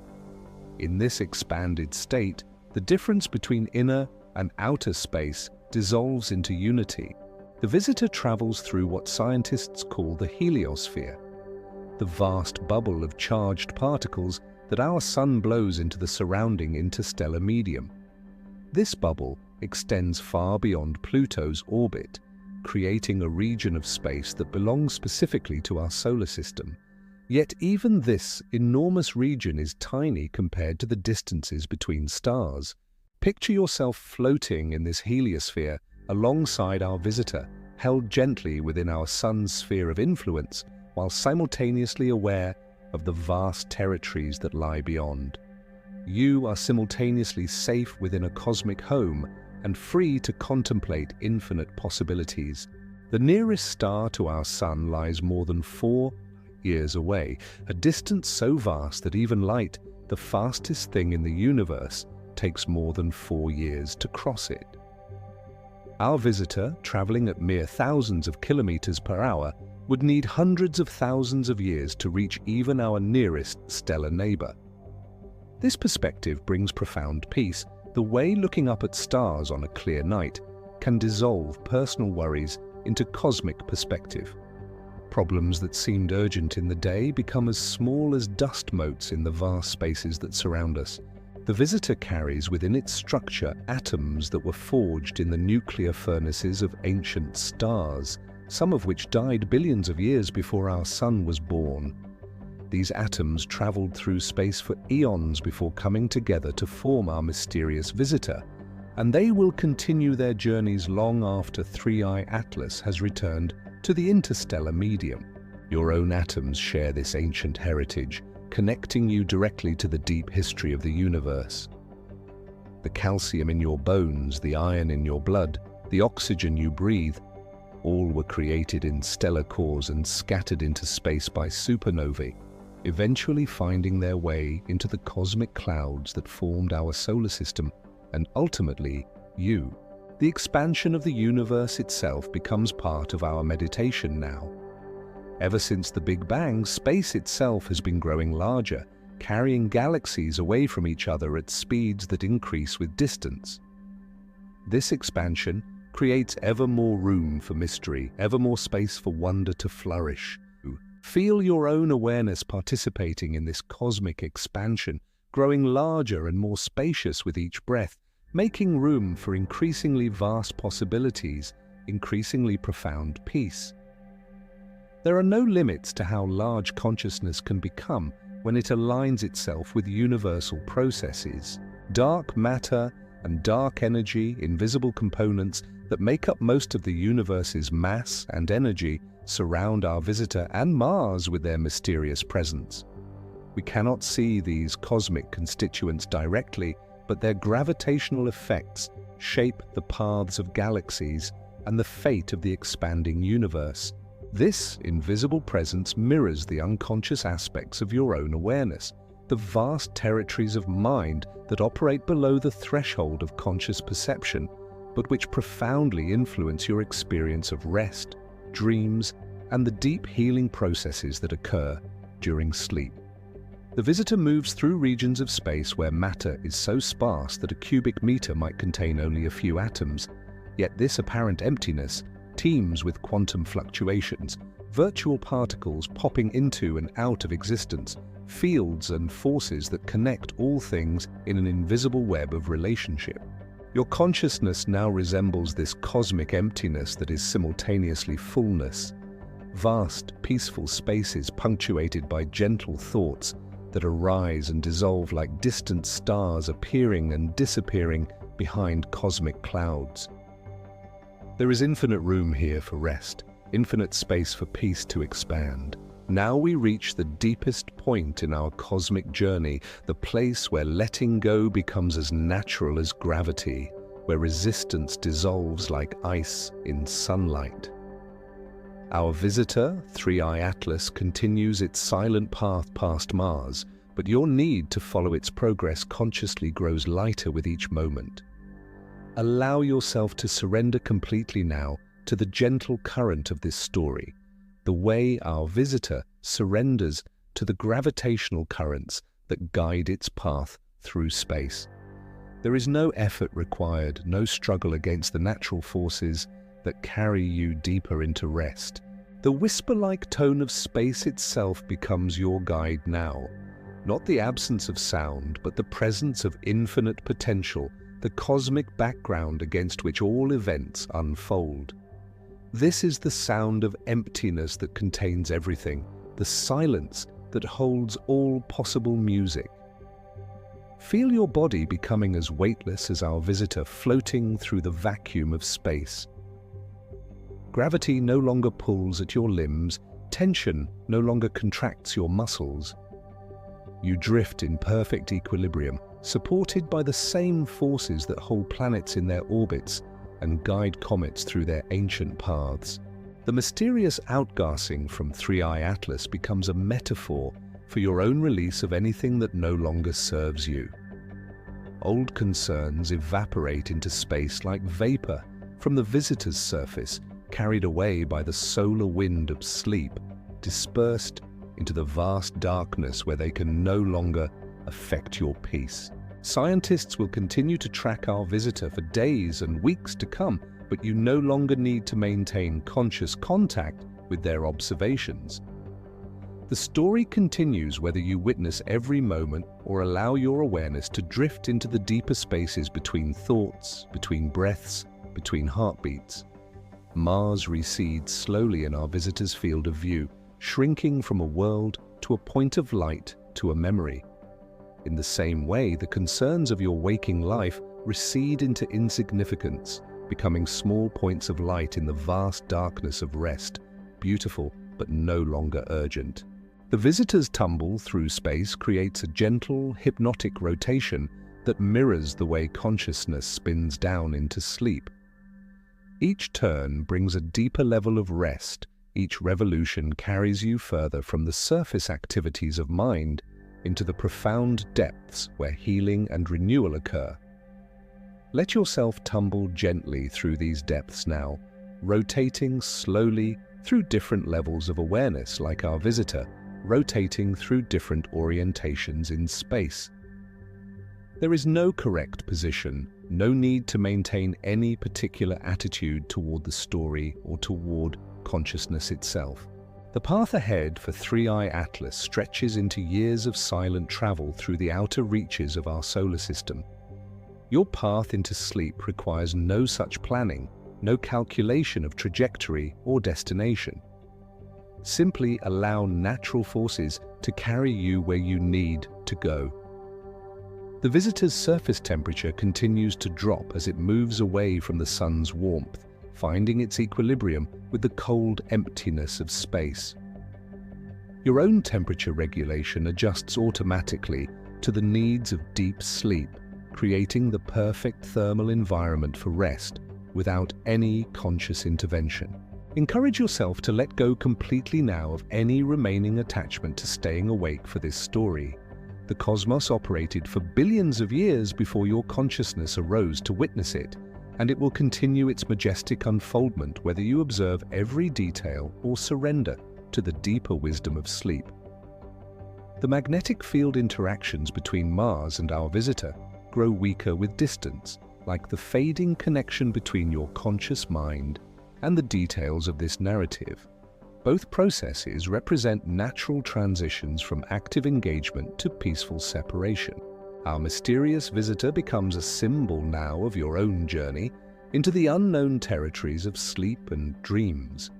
In this expanded state, the difference between inner and outer space dissolves into unity. The visitor travels through what scientists call the heliosphere, the vast bubble of charged particles that our Sun blows into the surrounding interstellar medium. This bubble extends far beyond Pluto's orbit, creating a region of space that belongs specifically to our solar system. Yet even this enormous region is tiny compared to the distances between stars. Picture yourself floating in this heliosphere alongside our visitor, held gently within our Sun's sphere of influence, while simultaneously aware of the vast territories that lie beyond. You are simultaneously safe within a cosmic home and free to contemplate infinite possibilities. The nearest star to our Sun lies more than 4 years away, a distance so vast that even light, the fastest thing in the universe, takes more than 4 years to cross it. Our visitor, traveling at mere thousands of kilometers per hour, would need hundreds of thousands of years to reach even our nearest stellar neighbor. This perspective brings profound peace. The way looking up at stars on a clear night can dissolve personal worries into cosmic perspective. Problems that seemed urgent in the day become as small as dust motes in the vast spaces that surround us. The visitor carries within its structure atoms that were forged in the nuclear furnaces of ancient stars, some of which died billions of years before our Sun was born. These atoms traveled through space for eons before coming together to form our mysterious visitor, and they will continue their journeys long after 3i Atlas has returned to the interstellar medium. Your own atoms share this ancient heritage, connecting you directly to the deep history of the universe. The calcium in your bones, the iron in your blood, the oxygen you breathe, all were created in stellar cores and scattered into space by supernovae, eventually finding their way into the cosmic clouds that formed our solar system and ultimately you. The expansion of the universe itself becomes part of our meditation now. Ever since the Big Bang, space itself has been growing larger, carrying galaxies away from each other at speeds that increase with distance. This expansion creates ever more room for mystery, ever more space for wonder to flourish. Feel your own awareness participating in this cosmic expansion, growing larger and more spacious with each breath, making room for increasingly vast possibilities, increasingly profound peace. There are no limits to how large consciousness can become when it aligns itself with universal processes. Dark matter and dark energy, invisible components that make up most of the universe's mass and energy, surround our visitor and Mars with their mysterious presence. We cannot see these cosmic constituents directly, but their gravitational effects shape the paths of galaxies and the fate of the expanding universe. This invisible presence mirrors the unconscious aspects of your own awareness, the vast territories of mind that operate below the threshold of conscious perception, but which profoundly influence your experience of rest, dreams, and the deep healing processes that occur during sleep. The visitor moves through regions of space where matter is so sparse that a cubic meter might contain only a few atoms, yet this apparent emptiness teems with quantum fluctuations, virtual particles popping into and out of existence, fields and forces that connect all things in an invisible web of relationship. Your consciousness now resembles this cosmic emptiness that is simultaneously fullness, vast, peaceful spaces punctuated by gentle thoughts that arise and dissolve like distant stars appearing and disappearing behind cosmic clouds. There is infinite room here for rest, infinite space for peace to expand. Now we reach the deepest point in our cosmic journey, the place where letting go becomes as natural as gravity, where resistance dissolves like ice in sunlight. Our visitor, 3i Atlas, continues its silent path past Mars, but your need to follow its progress consciously grows lighter with each moment. Allow yourself to surrender completely now to the gentle current of this story, the way our visitor surrenders to the gravitational currents that guide its path through space. There is no effort required, no struggle against the natural forces that carry you deeper into rest. The whisper-like tone of space itself becomes your guide now. Not the absence of sound, but the presence of infinite potential, the cosmic background against which all events unfold. This is the sound of emptiness that contains everything, the silence that holds all possible music. Feel your body becoming as weightless as our visitor, floating through the vacuum of space. Gravity no longer pulls at your limbs, tension no longer contracts your muscles. You drift in perfect equilibrium, supported by the same forces that hold planets in their orbits and guide comets through their ancient paths. The mysterious outgassing from 3i Atlas becomes a metaphor for your own release of anything that no longer serves you. Old concerns evaporate into space like vapor from the visitor's surface, carried away by the solar wind of sleep, dispersed into the vast darkness where they can no longer affect your peace. Scientists will continue to track our visitor for days and weeks to come, but you no longer need to maintain conscious contact with their observations. The story continues whether you witness every moment or allow your awareness to drift into the deeper spaces between thoughts, between breaths, between heartbeats. Mars recedes slowly in our visitor's field of view, shrinking from a world to a point of light to a memory. In the same way, the concerns of your waking life recede into insignificance, becoming small points of light in the vast darkness of rest, beautiful but no longer urgent. The visitor's tumble through space creates a gentle, hypnotic rotation that mirrors the way consciousness spins down into sleep. Each turn brings a deeper level of rest. Each revolution carries you further from the surface activities of mind into the profound depths where healing and renewal occur. Let yourself tumble gently through these depths now, rotating slowly through different levels of awareness like our visitor, rotating through different orientations in space. There is no correct position, no need to maintain any particular attitude toward the story or toward consciousness itself. The path ahead for 3i Atlas stretches into years of silent travel through the outer reaches of our solar system. Your path into sleep requires no such planning, no calculation of trajectory or destination. Simply allow natural forces to carry you where you need to go. The visitor's surface temperature continues to drop as it moves away from the sun's warmth, finding its equilibrium with the cold emptiness of space. Your own temperature regulation adjusts automatically to the needs of deep sleep, creating the perfect thermal environment for rest without any conscious intervention. Encourage yourself to let go completely now of any remaining attachment to staying awake for this story. The cosmos operated for billions of years before your consciousness arose to witness it, and it will continue its majestic unfoldment whether you observe every detail or surrender to the deeper wisdom of sleep. The magnetic field interactions between Mars and our visitor grow weaker with distance, like the fading connection between your conscious mind and the details of this narrative. Both processes represent natural transitions from active engagement to peaceful separation. Our mysterious visitor becomes a symbol now of your own journey into the unknown territories of sleep and dreams.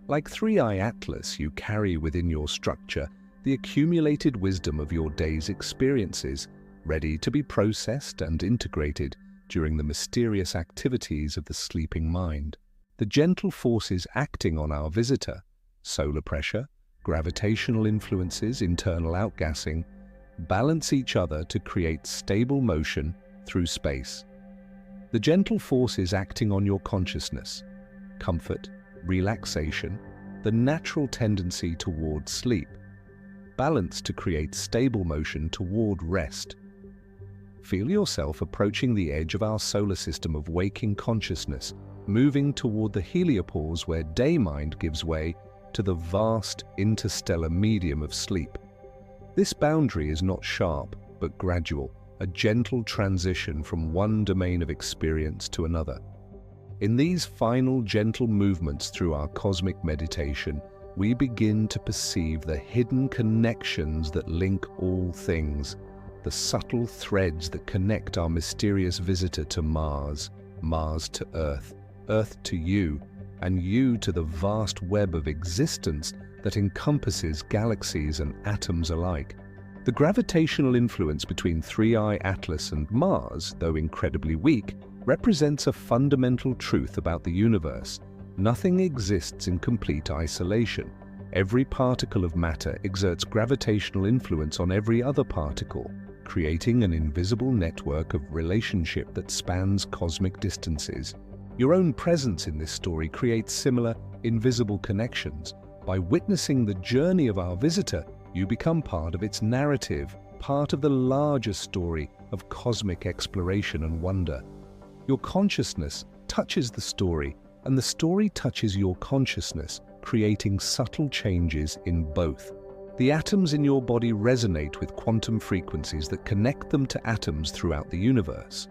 Like Three-Eye Atlas, you carry within your structure the accumulated wisdom of your day's experiences, ready to be processed and integrated during the mysterious activities of the sleeping mind. The gentle forces acting on our visitor, solar pressure, gravitational influences, internal outgassing, balance each other to create stable motion through space. The gentle forces acting on your consciousness, comfort, relaxation, the natural tendency toward sleep, balance to create stable motion toward rest. Feel yourself approaching the edge of our solar system of waking consciousness, moving toward the heliopause where day mind gives way to the vast interstellar medium of sleep. This boundary is not sharp, but gradual, a gentle transition from one domain of experience to another. In these final gentle movements through our cosmic meditation, we begin to perceive the hidden connections that link all things, the subtle threads that connect our mysterious visitor to Mars, Mars to Earth, Earth to you, and you to the vast web of existence that encompasses galaxies and atoms alike. The gravitational influence between Three-Eye Atlas and Mars, though incredibly weak, represents a fundamental truth about the universe. Nothing exists in complete isolation. Every particle of matter exerts gravitational influence on every other particle, creating an invisible network of relationship that spans cosmic distances. Your own presence in this story creates similar, invisible connections. By witnessing the journey of our visitor, you become part of its narrative, part of the larger story of cosmic exploration and wonder. Your consciousness touches the story, and the story touches your consciousness, creating subtle changes in both. The atoms in your body resonate with quantum frequencies that connect them to atoms throughout the universe.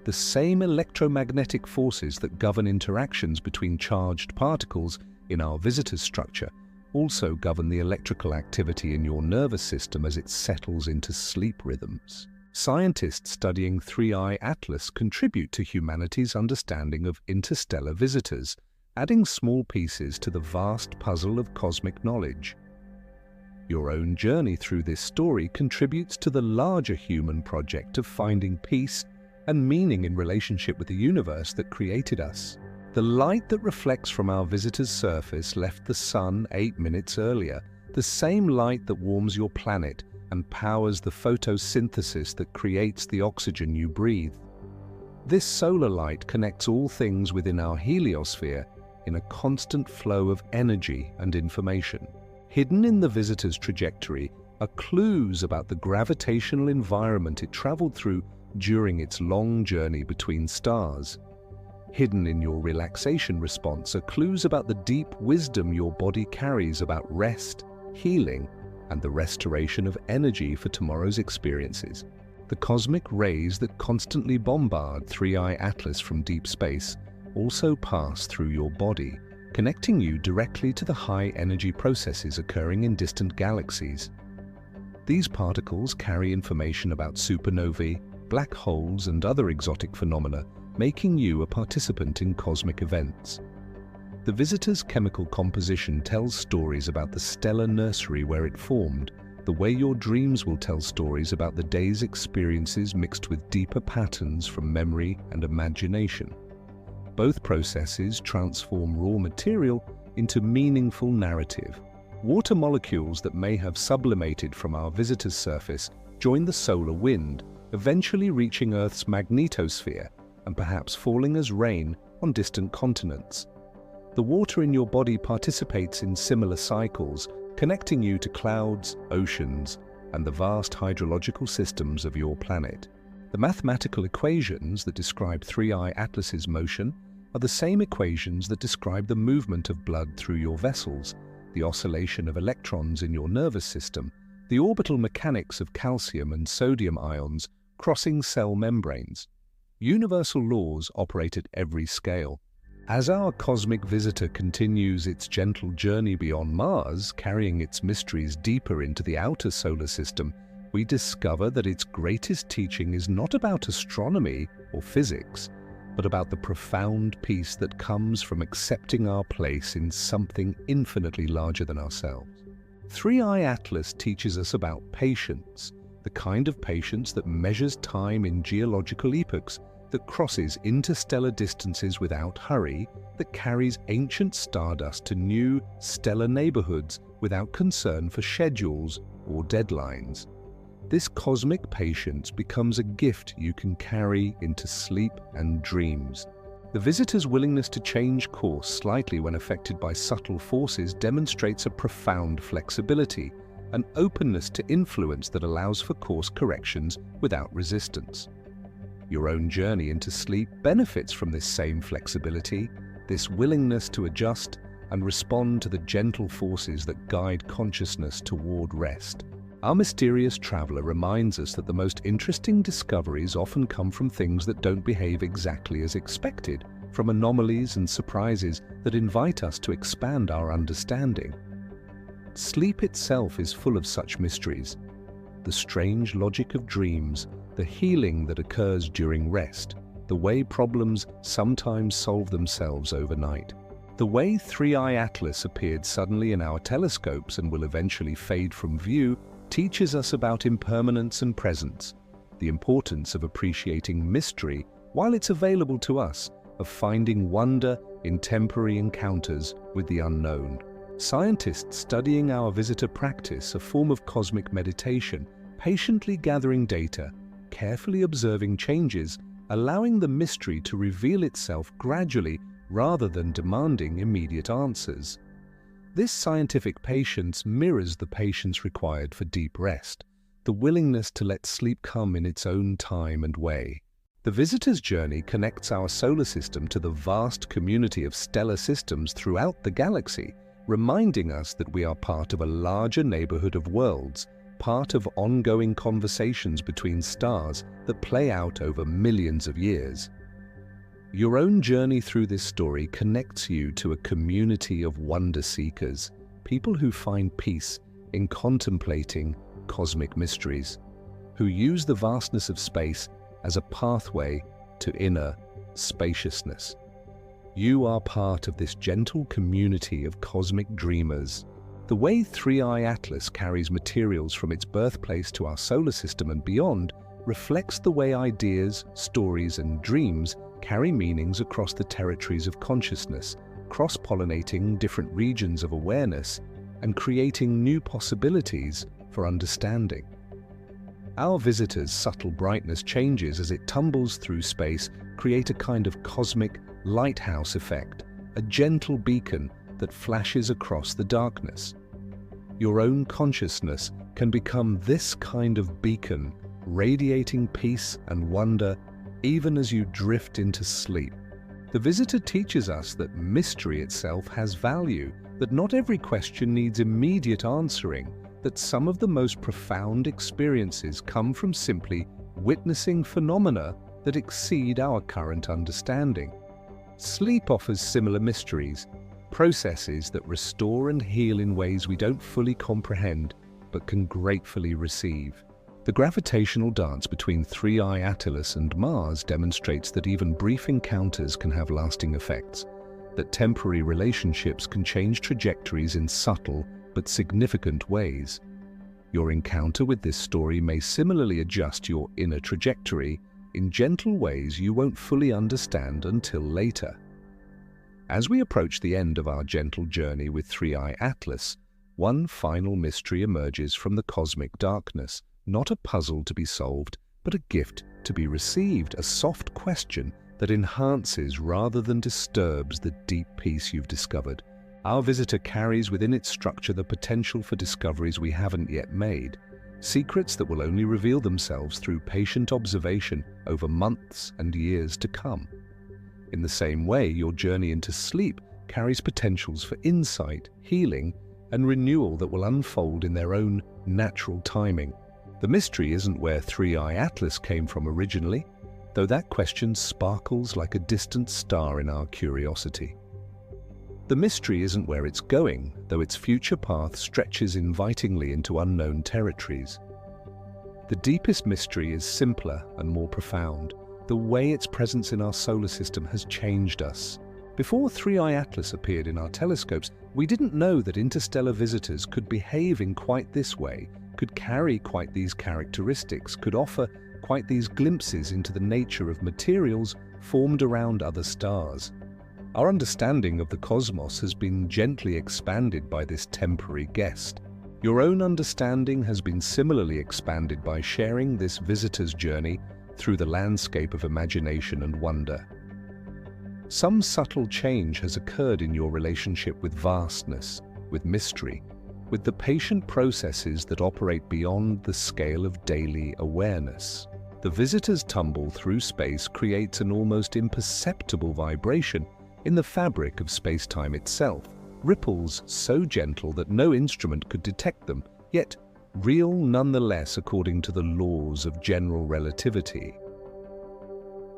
The same electromagnetic forces that govern interactions between charged particles in our visitor's structure also govern the electrical activity in your nervous system as it settles into sleep rhythms. Scientists studying Three-Eye Atlas contribute to humanity's understanding of interstellar visitors, adding small pieces to the vast puzzle of cosmic knowledge. Your own journey through this story contributes to the larger human project of finding peace and meaning in relationship with the universe that created us. The light that reflects from our visitor's surface left the sun 8 minutes earlier, the same light that warms your planet and powers the photosynthesis that creates the oxygen you breathe. This solar light connects all things within our heliosphere in a constant flow of energy and information. Hidden in the visitor's trajectory are clues about the gravitational environment it traveled through during its long journey between stars. Hidden in your relaxation response are clues about the deep wisdom your body carries about rest, healing, and the restoration of energy for tomorrow's experiences. The cosmic rays that constantly bombard Three-Eye Atlas from deep space also pass through your body, connecting you directly to the high-energy processes occurring in distant galaxies. These particles carry information about supernovae, black holes, and other exotic phenomena, making you a participant in cosmic events. The visitor's chemical composition tells stories about the stellar nursery where it formed, the way your dreams will tell stories about the day's experiences mixed with deeper patterns from memory and imagination. Both processes transform raw material into meaningful narrative. Water molecules that may have sublimated from our visitor's surface join the solar wind, eventually reaching Earth's magnetosphere and perhaps falling as rain on distant continents. The water in your body participates in similar cycles, connecting you to clouds, oceans, and the vast hydrological systems of your planet. The mathematical equations that describe 3I Atlas's motion are the same equations that describe the movement of blood through your vessels, the oscillation of electrons in your nervous system, the orbital mechanics of calcium and sodium ions crossing cell membranes. Universal laws operate at every scale. As our cosmic visitor continues its gentle journey beyond Mars, carrying its mysteries deeper into the outer solar system, we discover that its greatest teaching is not about astronomy or physics, but about the profound peace that comes from accepting our place in something infinitely larger than ourselves. 3I Atlas teaches us about patience, the kind of patience that measures time in geological epochs, that crosses interstellar distances without hurry, that carries ancient stardust to new stellar neighborhoods without concern for schedules or deadlines. This cosmic patience becomes a gift you can carry into sleep and dreams. The visitor's willingness to change course slightly when affected by subtle forces demonstrates a profound flexibility, an openness to influence that allows for course corrections without resistance. Your own journey into sleep benefits from this same flexibility, this willingness to adjust and respond to the gentle forces that guide consciousness toward rest. Our mysterious traveler reminds us that the most interesting discoveries often come from things that don't behave exactly as expected, from anomalies and surprises that invite us to expand our understanding. Sleep itself is full of such mysteries. The strange logic of dreams, the healing that occurs during rest, the way problems sometimes solve themselves overnight. The way 3I Atlas appeared suddenly in our telescopes and will eventually fade from view teaches us about impermanence and presence, the importance of appreciating mystery while it's available to us, of finding wonder in temporary encounters with the unknown. Scientists studying our visitor practice a form of cosmic meditation, patiently gathering data, carefully observing changes, allowing the mystery to reveal itself gradually rather than demanding immediate answers. This scientific patience mirrors the patience required for deep rest, the willingness to let sleep come in its own time and way. The visitor's journey connects our solar system to the vast community of stellar systems throughout the galaxy, reminding us that we are part of a larger neighborhood of worlds, part of ongoing conversations between stars that play out over millions of years. Your own journey through this story connects you to a community of wonder seekers, people who find peace in contemplating cosmic mysteries, who use the vastness of space as a pathway to inner spaciousness. You are part of this gentle community of cosmic dreamers. The way 3I Atlas carries materials from its birthplace to our solar system and beyond reflects the way ideas, stories, and dreams carry meanings across the territories of consciousness, cross-pollinating different regions of awareness and creating new possibilities for understanding. Our visitor's subtle brightness changes as it tumbles through space, create a kind of cosmic lighthouse effect, a gentle beacon that flashes across the darkness. Your own consciousness can become this kind of beacon, radiating peace and wonder even as you drift into sleep. The visitor teaches us that mystery itself has value, that not every question needs immediate answering, that some of the most profound experiences come from simply witnessing phenomena that exceed our current understanding. Sleep offers similar mysteries, processes that restore and heal in ways we don't fully comprehend, but can gratefully receive. The gravitational dance between 3I Atlas and Mars demonstrates that even brief encounters can have lasting effects, that temporary relationships can change trajectories in subtle but significant ways. Your encounter with this story may similarly adjust your inner trajectory in gentle ways you won't fully understand until later. As we approach the end of our gentle journey with 3I Atlas, one final mystery emerges from the cosmic darkness. Not a puzzle to be solved, but a gift to be received, a soft question that enhances rather than disturbs the deep peace you've discovered. Our visitor carries within its structure the potential for discoveries we haven't yet made, secrets that will only reveal themselves through patient observation over months and years to come. In the same way, your journey into sleep carries potentials for insight, healing, and renewal that will unfold in their own natural timing. The mystery isn't where Three-Eye Atlas came from originally, though that question sparkles like a distant star in our curiosity. The mystery isn't where it's going, though its future path stretches invitingly into unknown territories. The deepest mystery is simpler and more profound, the way its presence in our solar system has changed us. Before Three-Eye Atlas appeared in our telescopes, we didn't know that interstellar visitors could behave in quite this way, could carry quite these characteristics, could offer quite these glimpses into the nature of materials formed around other stars. Our understanding of the cosmos has been gently expanded by this temporary guest. Your own understanding has been similarly expanded by sharing this visitor's journey through the landscape of imagination and wonder. Some subtle change has occurred in your relationship with vastness, with mystery, with the patient processes that operate beyond the scale of daily awareness. The visitor's tumble through space creates an almost imperceptible vibration in the fabric of space-time itself, ripples so gentle that no instrument could detect them, yet real nonetheless according to the laws of general relativity.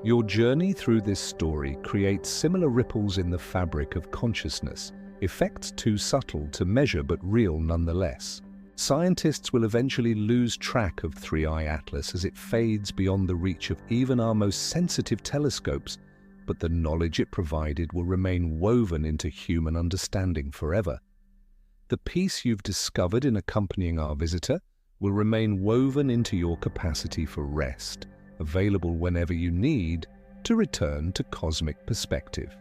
Your journey through this story creates similar ripples in the fabric of consciousness, effects too subtle to measure but real nonetheless. Scientists will eventually lose track of Three-Eye Atlas as it fades beyond the reach of even our most sensitive telescopes, but the knowledge it provided will remain woven into human understanding forever. The peace you've discovered in accompanying our visitor will remain woven into your capacity for rest, available whenever you need to return to cosmic perspective.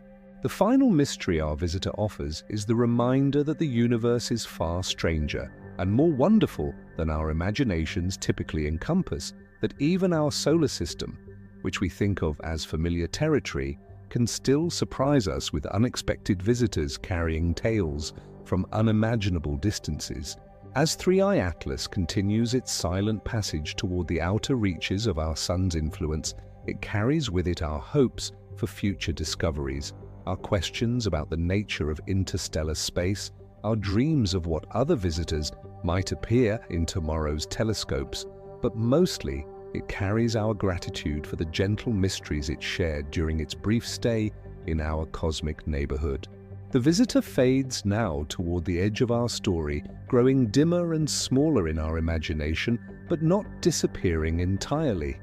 The final mystery our visitor offers is the reminder that the universe is far stranger and more wonderful than our imaginations typically encompass, that even our solar system, which we think of as familiar territory, can still surprise us with unexpected visitors carrying tales from unimaginable distances. As Three-Eye Atlas continues its silent passage toward the outer reaches of our sun's influence, it carries with it our hopes for future discoveries, our questions about the nature of interstellar space, our dreams of what other visitors might appear in tomorrow's telescopes, but mostly it carries our gratitude for the gentle mysteries it shared during its brief stay in our cosmic neighborhood. The visitor fades now toward the edge of our story, growing dimmer and smaller in our imagination, but not disappearing entirely.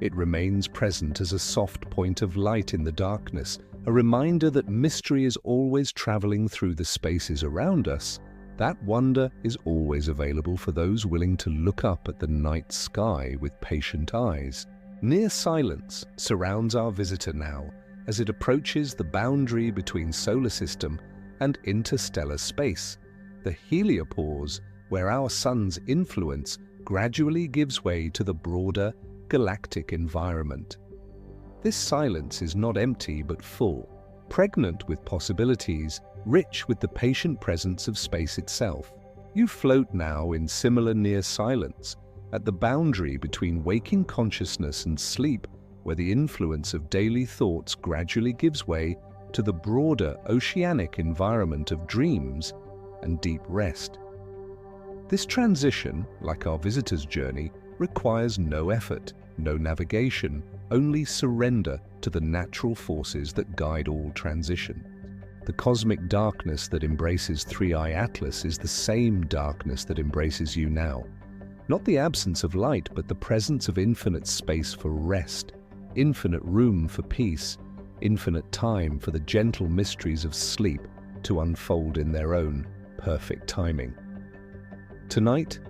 It remains present as a soft point of light in the darkness, a reminder that mystery is always traveling through the spaces around us. That wonder is always available for those willing to look up at the night sky with patient eyes. Near silence surrounds our visitor now as it approaches the boundary between solar system and interstellar space, the heliopause where our sun's influence gradually gives way to the broader galactic environment. This silence is not empty but full, pregnant with possibilities, rich with the patient presence of space itself. You float now in similar near silence, at the boundary between waking consciousness and sleep, where the influence of daily thoughts gradually gives way to the broader oceanic environment of dreams and deep rest. This transition, like our visitor's journey, requires no effort, no navigation, only surrender to the natural forces that guide all transition. The cosmic darkness that embraces Three-Eye Atlas is the same darkness that embraces you now. Not the absence of light, but the presence of infinite space for rest, infinite room for peace, infinite time for the gentle mysteries of sleep to unfold in their own perfect timing. Tonight,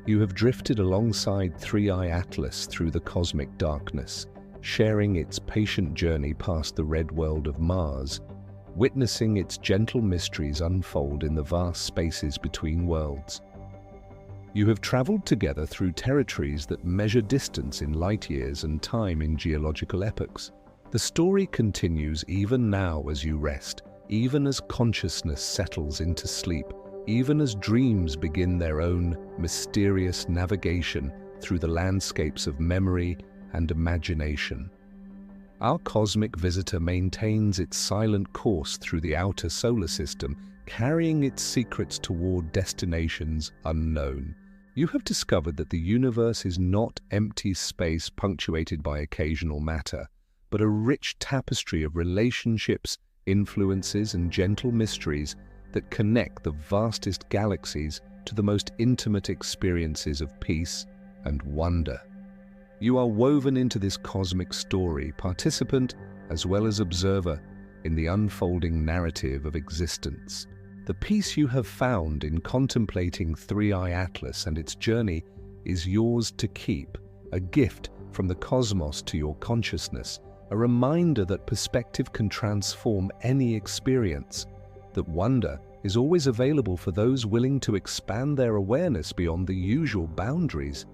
you have drifted alongside Three-Eye Atlas through the cosmic darkness, sharing its patient journey past the red world of Mars, witnessing its gentle mysteries unfold in the vast spaces between worlds. You have traveled together through territories that measure distance in light years and time in geological epochs. The story continues even now as you rest, even as consciousness settles into sleep, even as dreams begin their own mysterious navigation through the landscapes of memory and imagination. Our cosmic visitor maintains its silent course through the outer solar system, carrying its secrets toward destinations unknown. You have discovered that the universe is not empty space punctuated by occasional matter, but a rich tapestry of relationships, influences, and gentle mysteries that connect the vastest galaxies to the most intimate experiences of peace and wonder. You are woven into this cosmic story, participant as well as observer in the unfolding narrative of existence. The peace you have found in contemplating Three-Eye Atlas and its journey is yours to keep, a gift from the cosmos to your consciousness, a reminder that perspective can transform any experience, that wonder is always available for those willing to expand their awareness beyond the usual boundaries.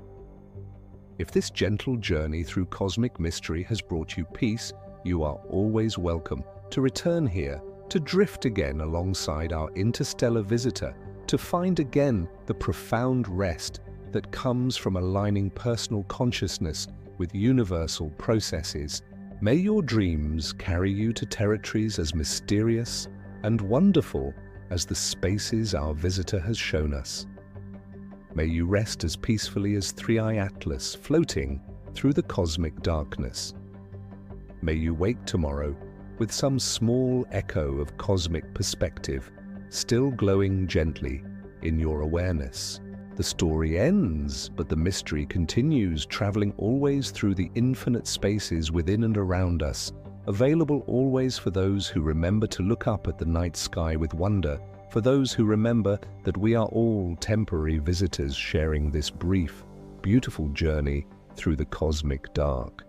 If this gentle journey through cosmic mystery has brought you peace, you are always welcome to return here, to drift again alongside our interstellar visitor, to find again the profound rest that comes from aligning personal consciousness with universal processes. May your dreams carry you to territories as mysterious and wonderful as the spaces our visitor has shown us. May you rest as peacefully as Three-Eye Atlas floating through the cosmic darkness. May you wake tomorrow with some small echo of cosmic perspective still glowing gently in your awareness. The story ends, but the mystery continues, traveling always through the infinite spaces within and around us, available always for those who remember to look up at the night sky with wonder, for those who remember that we are all temporary visitors sharing this brief, beautiful journey through the cosmic dark.